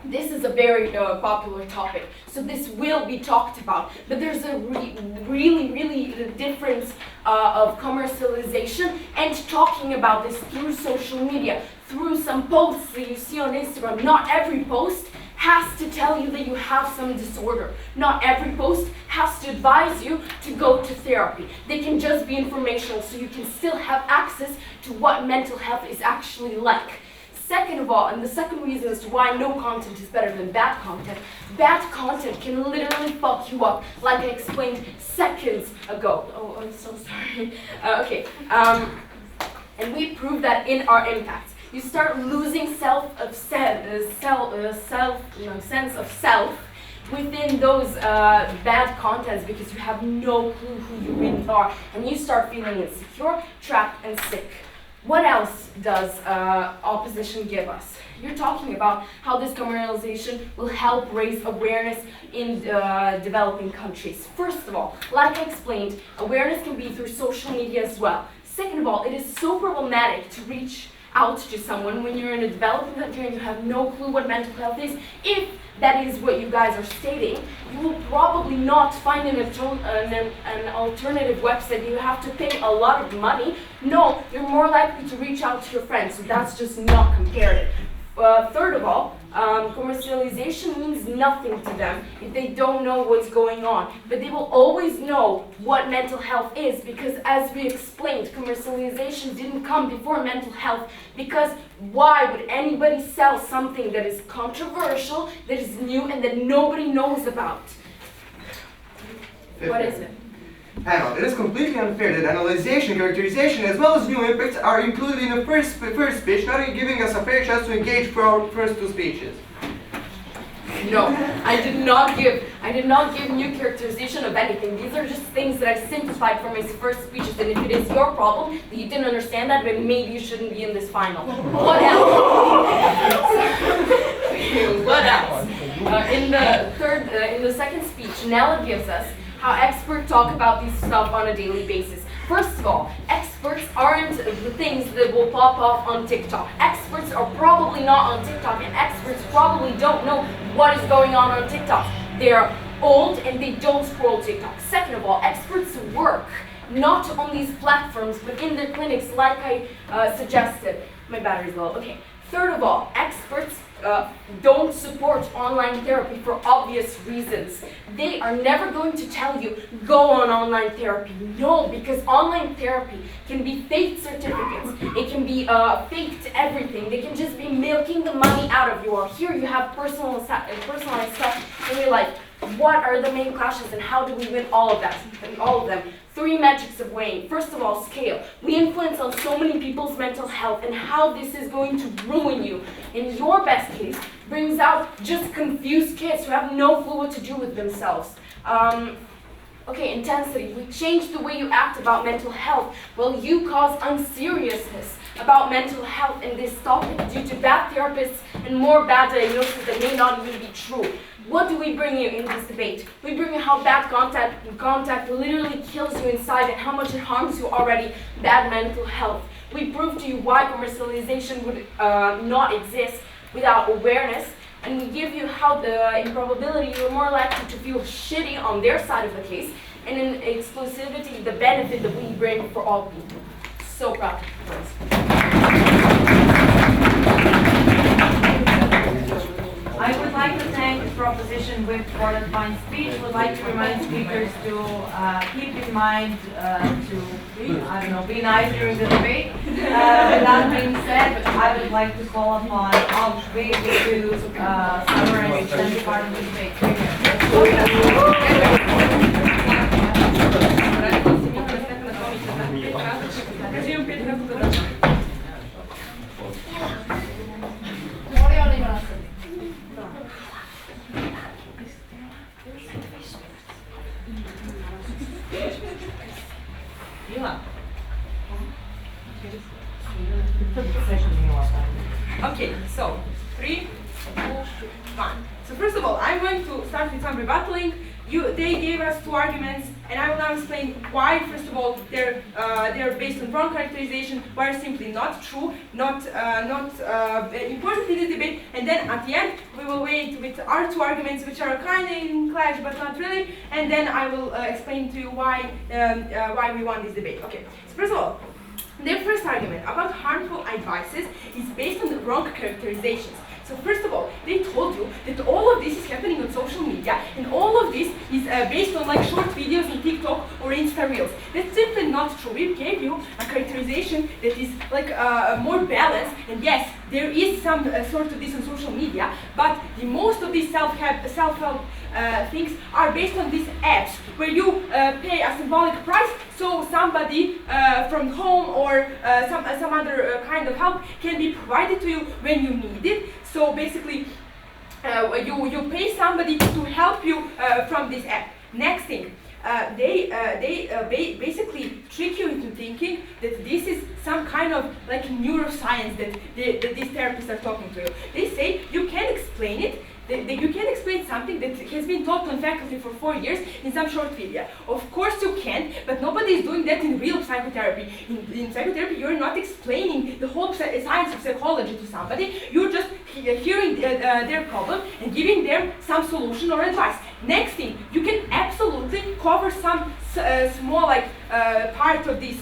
This is a very popular topic, so this will be talked about. But there's a really difference of commercialization and talking about this through social media, through some posts that you see on Instagram. Not every post has to tell you that you have some disorder. Not every post has to advise you to go to therapy. They can just be informational, so you can still have access to what mental health is actually like. Second of all, and the second reason as to why no content is better than bad content can literally fuck you up, like I explained seconds ago. Oh, I'm so sorry. And we proved that in our impact. You start losing sense of self within those bad contents because you have no clue who you really are, and you start feeling insecure, trapped, and sick. What else does opposition give us? You're talking about how this commercialization will help raise awareness in developing countries. First of all, like I explained, awareness can be through social media as well. Second of all, it is so problematic to reach out to someone when you're in a developing country and you have no clue what mental health is. If that is what you guys are stating, you will probably not find an alternative website. You have to pay a lot of money. No, you're more likely to reach out to your friends, so that's just not comparative. Third of all, commercialization means nothing to them if they don't know what's going on. But they will always know what mental health is, because as we explained, commercialization didn't come before mental health. Because why would anybody sell something that is controversial, that is new, and that nobody knows about? What is it? Panel, it is completely unfair that analyzation, characterization, as well as new impacts are included in the first speech, not giving us a fair chance to engage for our first 2 speeches. No, I did not give new characterization of anything. These are just things that I simplified from my first speeches, and if it is your problem that you didn't understand that, then maybe you shouldn't be in this final. What else? What else? In the second speech, Nella gives us how experts talk about these stuff on a daily basis. First of all, experts aren't the things that will pop off on TikTok. Experts are probably not on TikTok, and experts probably don't know what is going on TikTok. They're old and they don't scroll TikTok. Second of all, experts work not on these platforms, but in their clinics, like I suggested. My battery's low. Okay. Third of all, experts don't support online therapy for obvious reasons. They are never going to tell you, go on online therapy. No, because online therapy can be fake certificates. It can be faked everything. They can just be milking the money out of you. Or here you have personalized stuff in your life. What are the main clashes and how do we win all of that? And all of them. 3 metrics of weighing. First of all, scale. We influence on so many people's mental health and how this is going to ruin you. In your best case, brings out just confused kids who have no clue what to do with themselves. Okay, intensity. We change the way you act about mental health. Well, you cause unseriousness about mental health in this topic due to bad therapists and more bad diagnoses that may not even be true. What do we bring you in this debate? We bring you how bad contact literally kills you inside and how much it harms you already, bad mental health. We prove to you why commercialization would not exist without awareness, and we give you how in probability you're more likely to feel shitty on their side of the case, and in exclusivity, the benefit that we bring for all people. So proud of I would like to thank the proposition with for that fine speech. Would like to remind speakers to keep in mind to be nice during the debate. With that being said, I would like to call upon all speakers to summarize the extended part of the debate. Fine. So first of all, I'm going to start with some rebuttaling. They gave us two arguments, and I will now explain why. First of all, they're based on wrong characterization, why are simply not true, not important in this debate. And then at the end, we will wait with our two arguments, which are kind of in clash but not really. And then I will explain to you why we won this debate. Okay. So first of all, their first argument about harmful advices is based on the wrong characterizations. So first of all, they told you that all of this is happening on social media, and all of this is based on like short videos on TikTok or Insta Reels. That's simply not true. We gave you a characterization that is like more balanced, and yes, there is some sort of this on social media, but the most of these self-help things are based on these apps where you pay a symbolic price, so somebody from home or some other kind of help can be provided to you when you need it. So basically, you pay somebody to help you from this app. Next thing, they basically trick you into thinking that this is some kind of like neuroscience that these therapists are talking to you. They say you can explain it. You can explain something that has been taught on faculty for 4 years in some short video. Of course you can, but nobody is doing that in real psychotherapy. In psychotherapy, you're not explaining the whole science of psychology to somebody. You're just hearing their problem and giving them some solution or advice. Next thing, you can absolutely cover some small like part of this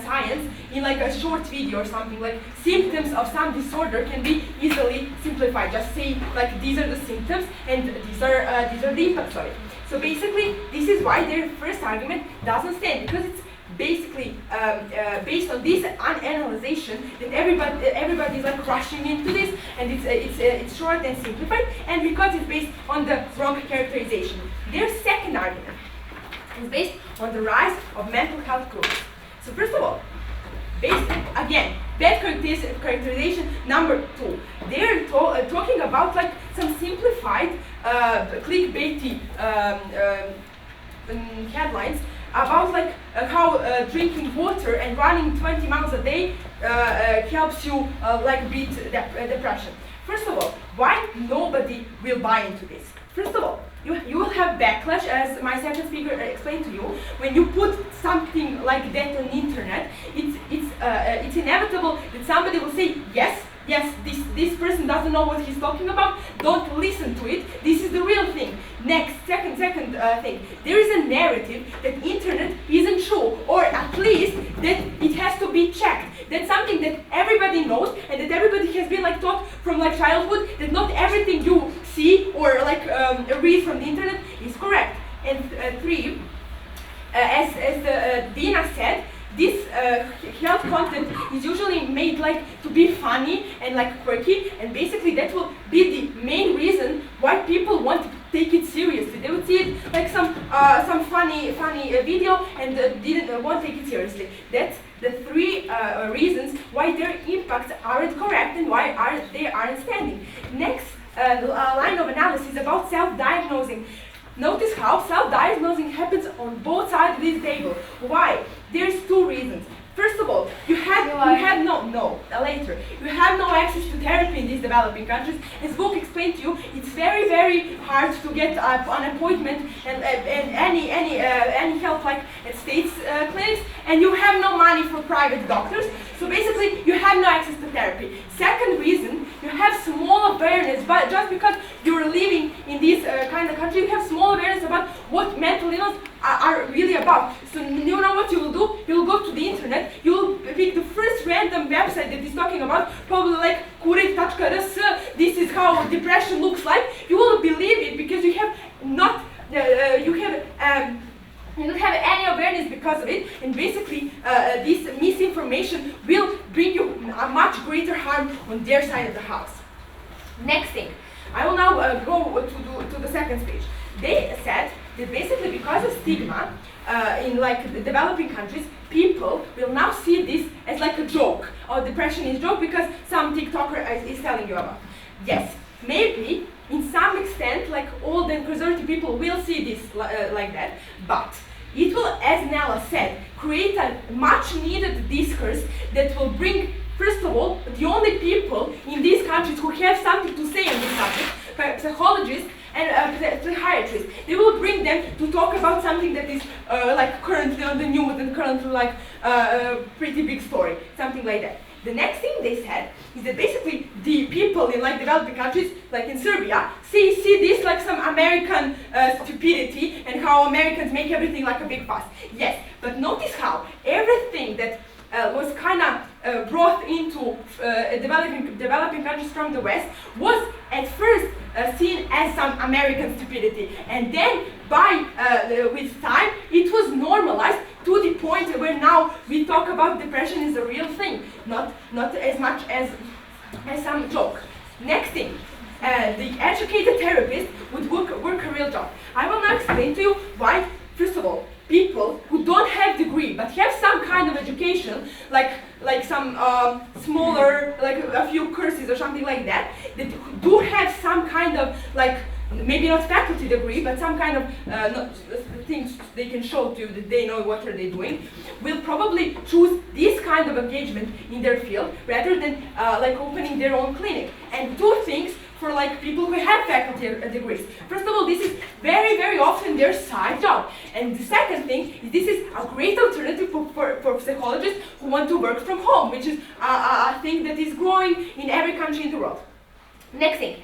science in like a short video or something. Like symptoms of some disorder can be easily simplified. Just say like these are the symptoms and these are the impacts of it. So basically, this is why their first argument doesn't stand, because it's basically based on this analyzation that everybody is like rushing into this, and it's short and simplified, and because it's based on the wrong characterization. Their second argument is based on the rise of mental health groups. So first of all, again, bad characterization number 2. They're talking about like some simplified clickbaity headlines about like how drinking water and running 20 miles a day helps you like beat depression. First of all, why nobody will buy into this? First of all, you will have backlash, as my second speaker explained to you. When you put something like that on the internet, it's inevitable that somebody will say, yes, this person doesn't know what he's talking about, don't listen to it, this is the real thing. Next, second thing, there is a narrative that internet isn't true, or at least that it has to be checked. That's something that everybody knows, and that everybody has been like taught from like childhood, that not everything you see or like read from the internet is correct. And 3, as Dina said, this health content is usually made like to be funny and like quirky, and basically that will be the main reason why people want to take it seriously. They would see it like some funny video and won't take it seriously. That's the 3 reasons why their impacts aren't correct and why they aren't standing. Next line of analysis about self-diagnosing. Notice how self-diagnosing happens on both sides of this table. Why? There's 2 reasons. First of all, you have no access to therapy in these developing countries. As Book explained to you, it's very, very hard to get an appointment and any help like at states clinics, and you have no money for private doctors. So basically, you have no access to therapy. Second reason, you have small awareness, but just because you're living in this kind of country, you have small awareness about what mental illness are really about. So you know what you will do? You will go to the internet, you will pick the first random website that is talking about, probably like kuret.rs, this is how depression looks like. You will believe it because you have not, you don't have any awareness because of it, and basically this misinformation will bring you a much greater harm on their side of the house. Next thing, I will now go to the second stage. They said that basically because of stigma in like the developing countries, people will now see this as like a joke. Or depression is a joke because some TikToker is telling you about. Yes, maybe in some extent like old and conservative people will see this like that, but it will, as Nella said, create a much needed discourse that will bring, first of all, the only people in these countries who have something to say on this subject, psychologists and psychiatrists. They will bring them to talk about something that is like currently on the news and currently like a pretty big story, something like that. The next thing they said is that basically the people in like developing countries, like in Serbia, see this like some American stupidity and how Americans make everything like a big fuss. Yes, but notice how everything that was kind of brought into developing countries from the West was at first seen as some American stupidity, and then with time it was normalized to the point where now we talk about depression is a real thing, not as much as some joke. Next thing, the educated therapist would work a real job. I will now explain to you why. First of all, people who don't have degree but have some kind of education, like some smaller, like a few courses or something like that, that do have some kind of like, maybe not faculty degree, but some kind of things they can show to you that they know what are they doing, will probably choose this kind of engagement in their field rather than like opening their own clinic. And two things for like people who have faculty degrees. First of all, this is very, very often their side job. And the second thing is this is a great alternative for psychologists who want to work from home, which is a thing that is growing in every country in the world. Next thing.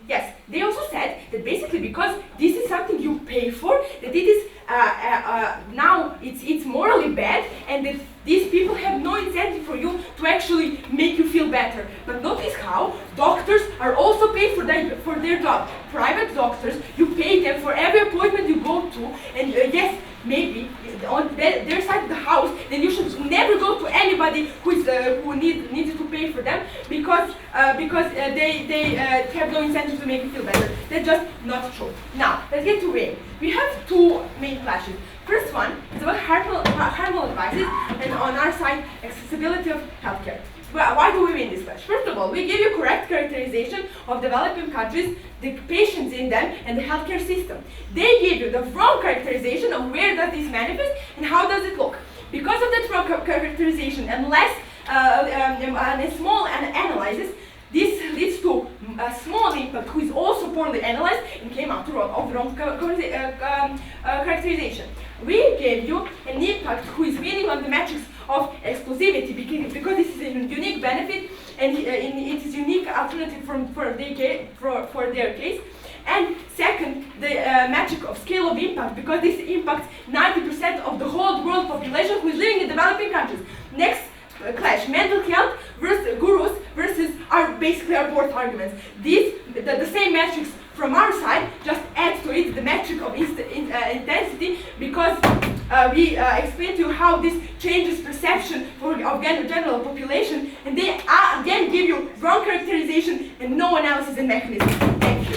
Yes, they also said that basically because this is something you pay for, that it is now it's morally bad, and that these people have no incentive for you to actually make you feel better. But notice how doctors are also paid for their job. Private doctors, you pay them for every appointment you go to, and yes, maybe on their side of the house, then you should never go to anybody who needs to pay for them because they have no incentive to make you feel better. That's just not true. Now let's get to WAME. We have two main clashes. First one is about harmful advices, and on our side, accessibility of healthcare. Well, why do we win this class? First of all, we give you correct characterization of developing countries, the patients in them, and the healthcare system. They give you the wrong characterization of where does this manifest and how does it look. Because of that wrong characterization and less small analysis, this leads to a small impact who is also poorly analyzed and came out of the wrong characterization. We gave you an impact who is winning on the metrics of exclusivity because this is a unique benefit and it is unique alternative for their case. And second, the metric of scale of impact, because this impacts 90% of the whole world population who is living in developing countries. Next clash, mental health versus gurus versus basically our both arguments. The same metrics from our side just add to it the metric of intensity, because we explain to you how this changes perception of general population, and they again give you wrong characterization and no analysis and mechanism. Thank you.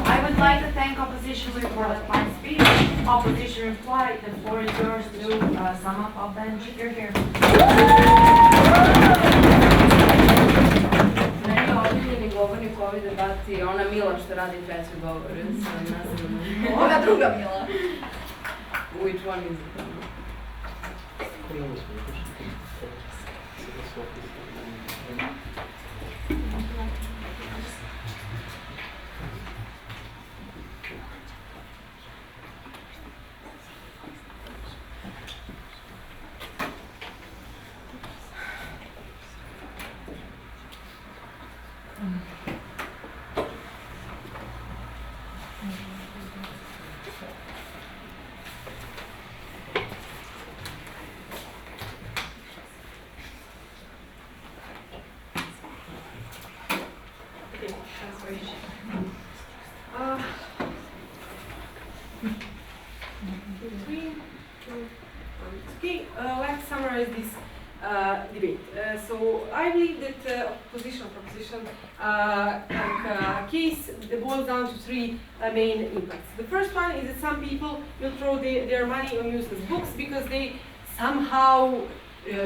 I would like to thank opposition for the fine speech. Opposition reply, the floor is yours to sum up of the you're here. Meni je omiljeni govornik u ovoj debati ona Mila što radi treći govor. Ova druga Mila. Which one is it? Let's summarize this debate. So I believe that opposition case boils down to three main impacts. The first one is that some people will throw their money on useless books because they somehow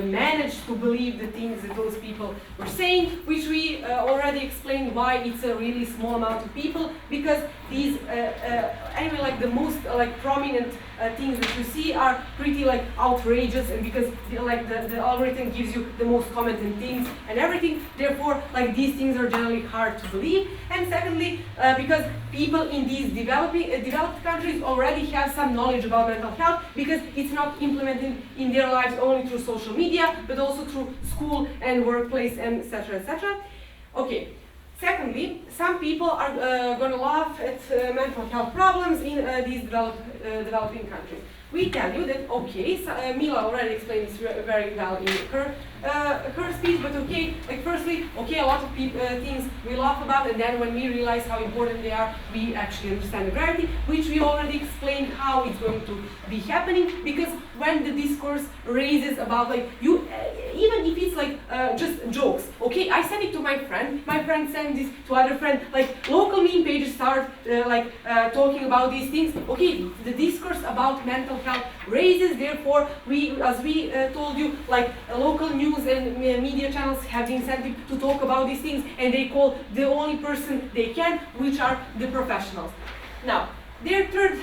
manage to believe the things that those people were saying, which we already explained why it's a really small amount of people, because these, anyway, like the most prominent things that you see are pretty like outrageous, and because the algorithm gives you the most commented things and everything, therefore like these things are generally hard to believe. And secondly, because people in these developed countries already have some knowledge about mental health, because it's not implemented in their lives only through social media, but also through school and workplace, and etc. etc. Okay. Secondly, some people are going to laugh at mental health problems in these developing countries. We tell you that, okay, so, Mila already explained this very well in her speech, but okay, like firstly, okay, a lot of things we laugh about, and then when we realize how important they are, we actually understand the gravity, which we already explained how it's going to be happening, because when the discourse raises about like, you, even if it's like just jokes, okay, I send it to my friend sends this to other friend, like local meme pages start talking about these things, okay, the discourse about mental health raises, therefore we, as we told you, like local news and media channels have the incentive to talk about these things, and they call the only person they can, which are the professionals. Now, their third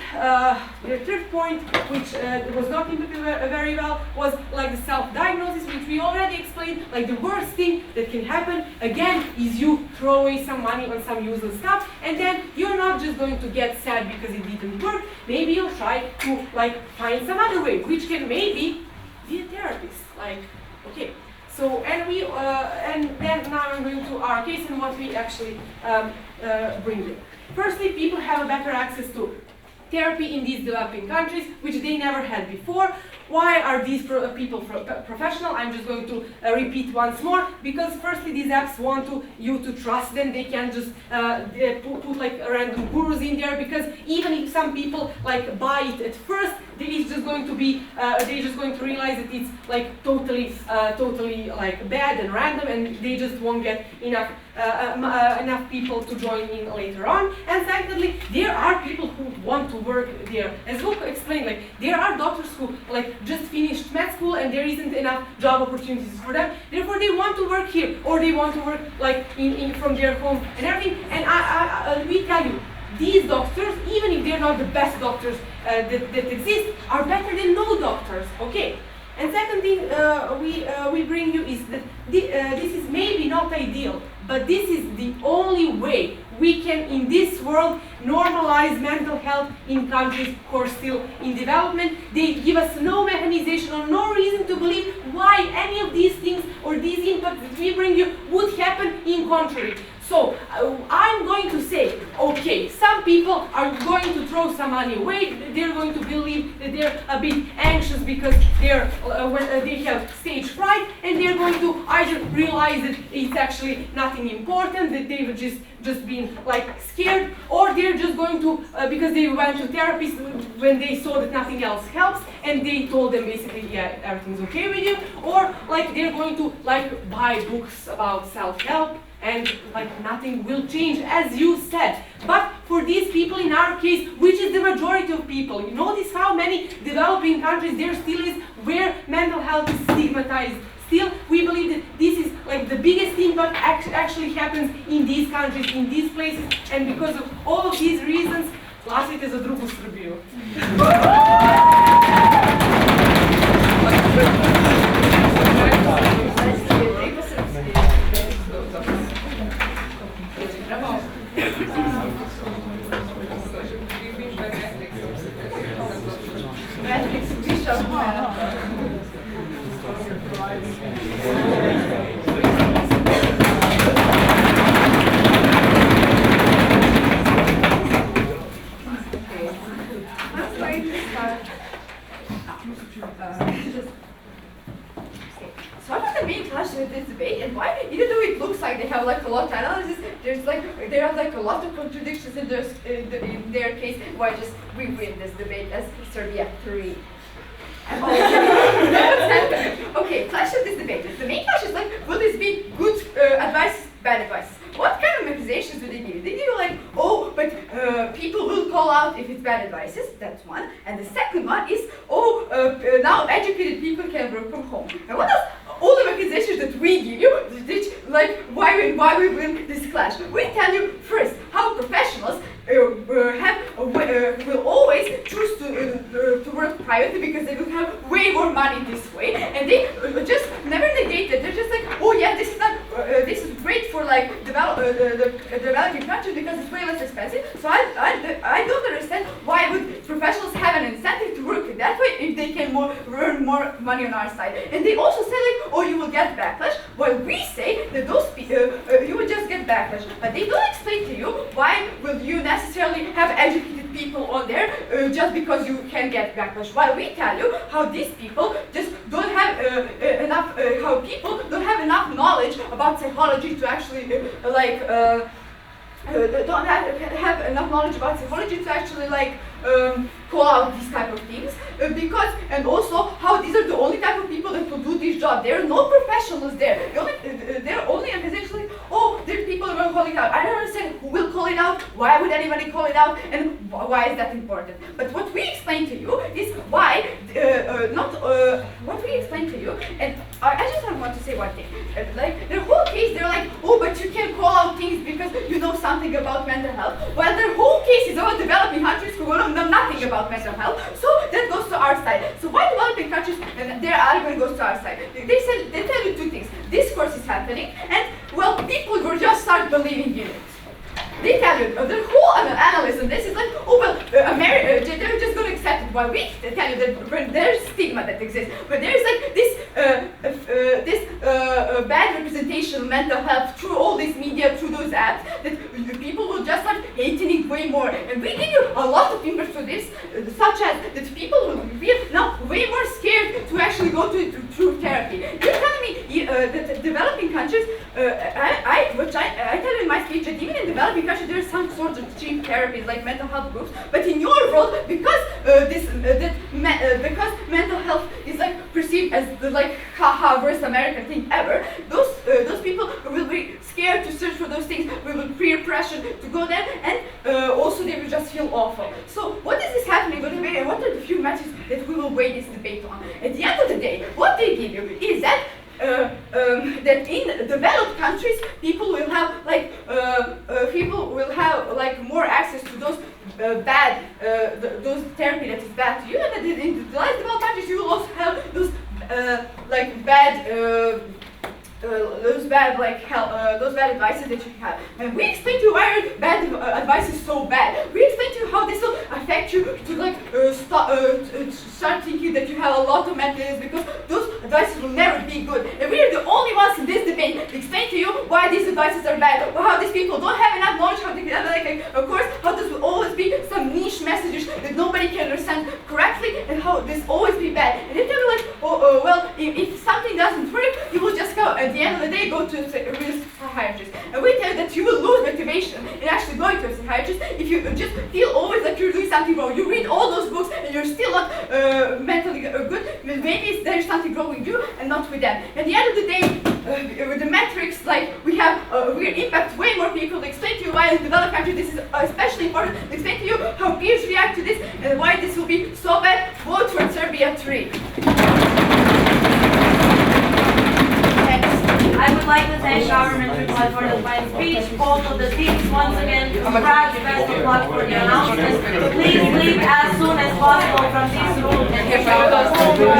point, which was not implemented very well, was like the self-diagnosis, which we already explained. Like the worst thing that can happen, again, is you throw away some money on some useless stuff, and then you're not just going to get sad because it didn't work. Maybe you'll try to like find some other way, which can maybe be a therapist. Like, okay. So, and then now I'm going to our case and what we actually bring in. Firstly, people have a better access to therapy in these developing countries, which they never had before. Why are these people professional? I'm just going to repeat once more, because firstly, these apps want you to trust them. They can just put like random gurus in there, because even if some people like buy it at first, it's just going to be, they're just going to realize that it's like totally like bad and random, and they just won't get enough people to join in later on. And secondly, there are people who want to work there. As Luke explained, like there are doctors who like just finished med school and there isn't enough job opportunities for them. Therefore, they want to work here, or they want to work like from their home and everything. And we tell you, these doctors, even if they're not the best doctors that exist, are better than no doctors. Okay. And second thing we bring you is that this is maybe not ideal, but this is the only way we can, in this world, normalize mental health in countries who are still in development. They give us no mechanization or no reason to believe why any of these things or these impacts that we bring you would happen in contrary. So I'm going to say, okay, some people are going to throw some money away. They're going to believe that they're a bit anxious because they're they have stage fright, and they're going to either realize that it's actually nothing important, that they've just been like scared, or they're just going to because they went to therapists when they saw that nothing else helps, and they told them basically, yeah, everything's okay with you, or like they're going to like buy books about self-help, and like nothing will change, as you said. But for these people in our case, which is the majority of people, you notice how many developing countries there still is where mental health is stigmatized. Still, we believe that this is like the biggest impact actually happens in these countries, in these places, and because of all of these reasons, glasajte za drugu Srbiju. So what are the main clashes with this debate, and why, even though it looks like they have like a lot of analysis, there are like a lot of contradictions in their case. Why just we win this debate as Serbia 3. Okay, clash of this debate. The main clash is like, will this be good advice, bad advice? What kind of accusations do they give? They give like, oh, but people will call out if it's bad advices. That's one. And the second one is, oh, now educated people can work from home. And what why we win this clash. We tell you first how professionals will always choose to work privately because they will have way more money this way, and they just never negate it. They're just like, oh yeah, this is not this is great for like developing countries because it's way less expensive. So I don't understand why would professionals have an incentive to work that way if they can earn more money on our side. And they also say like, oh, you will get backlash. While we say that those you will just get backlash, but they don't explain to you why will you necessarily have educated people on there just because you can get backlash. While we tell you how these people just don't have enough, how people don't have enough knowledge about psychology to actually don't have enough knowledge about psychology to actually call out these type of things because, and also how these are the only type of people that will do this job. There are no professionals there. They're only organizations like, oh, there are people who will call it out. I don't understand who will call it out, why would anybody call it out, and why is that important. But what we explain to you is why, what we explain to you, and I just want to say one thing. Like, their whole case, they're like, oh, but you can call out things because you know something about mental health. Well, their whole case is about developing countries who know nothing about mental health. So that goes to our side. So why developing countries and their argument goes to our side? They tell you two things. Discourse is happening, and well, people will just start believing in it. They tell you the whole analysis on this is like, oh well, they're just going to accept it. While we tell you that when there's stigma that exists, when there's like this bad representation of mental health through all this media, through those ads, that people will just start hating it way more. And we give you a lot of numbers for this, such as that people will be now way more scared to actually go through therapy. You're telling me that developing countries, I tell you in my speech that even in developing countries there are some sorts of cheap therapies like mental health groups, but in your world, because because mental health is like perceived as the like haha worst American thing ever, those people will be scared to search for those things, will peer pressure to go there, and also they will just feel awful. So what is this happening? What are the few matches that we will weigh this debate on? At the end of the day, what they give you is that that in developed countries people will have more access to those those therapy that is bad to you, and that in the less developed countries you will also have those those bad advices that you have. And we explain to you why bad advice is so bad. We explain to you how this will affect you to start thinking that you have a lot of mental illness because those advices will never be good. And we are the only ones in this debate to explain to you why these advices are bad, or how these people don't have enough knowledge, how they can, of course, how this will always be some niche messages that nobody can understand correctly, and how this always be bad. And they tell you like, well, if something doesn't work, you will just go, at the end of the day, go to a psychiatrist. And we tell you that you will lose motivation in actually going to a psychiatrist if you just feel always like you're doing something wrong. You read all those books and you're still not mentally good. Maybe there's something wrong with you and not with them. At the end of the day, with the metrics, like we impact way more people. To explain to you why in developed countries this is especially important. To explain to you how peers react to this and why this will be so bad. Vote for Serbia 3. I would like to thank government employees for the fine speech, also the teams once again. Congrats, best of luck for the announcements. Please leave as soon as possible from this room and get out of the room.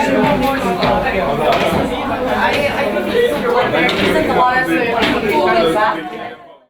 There isn't a lot of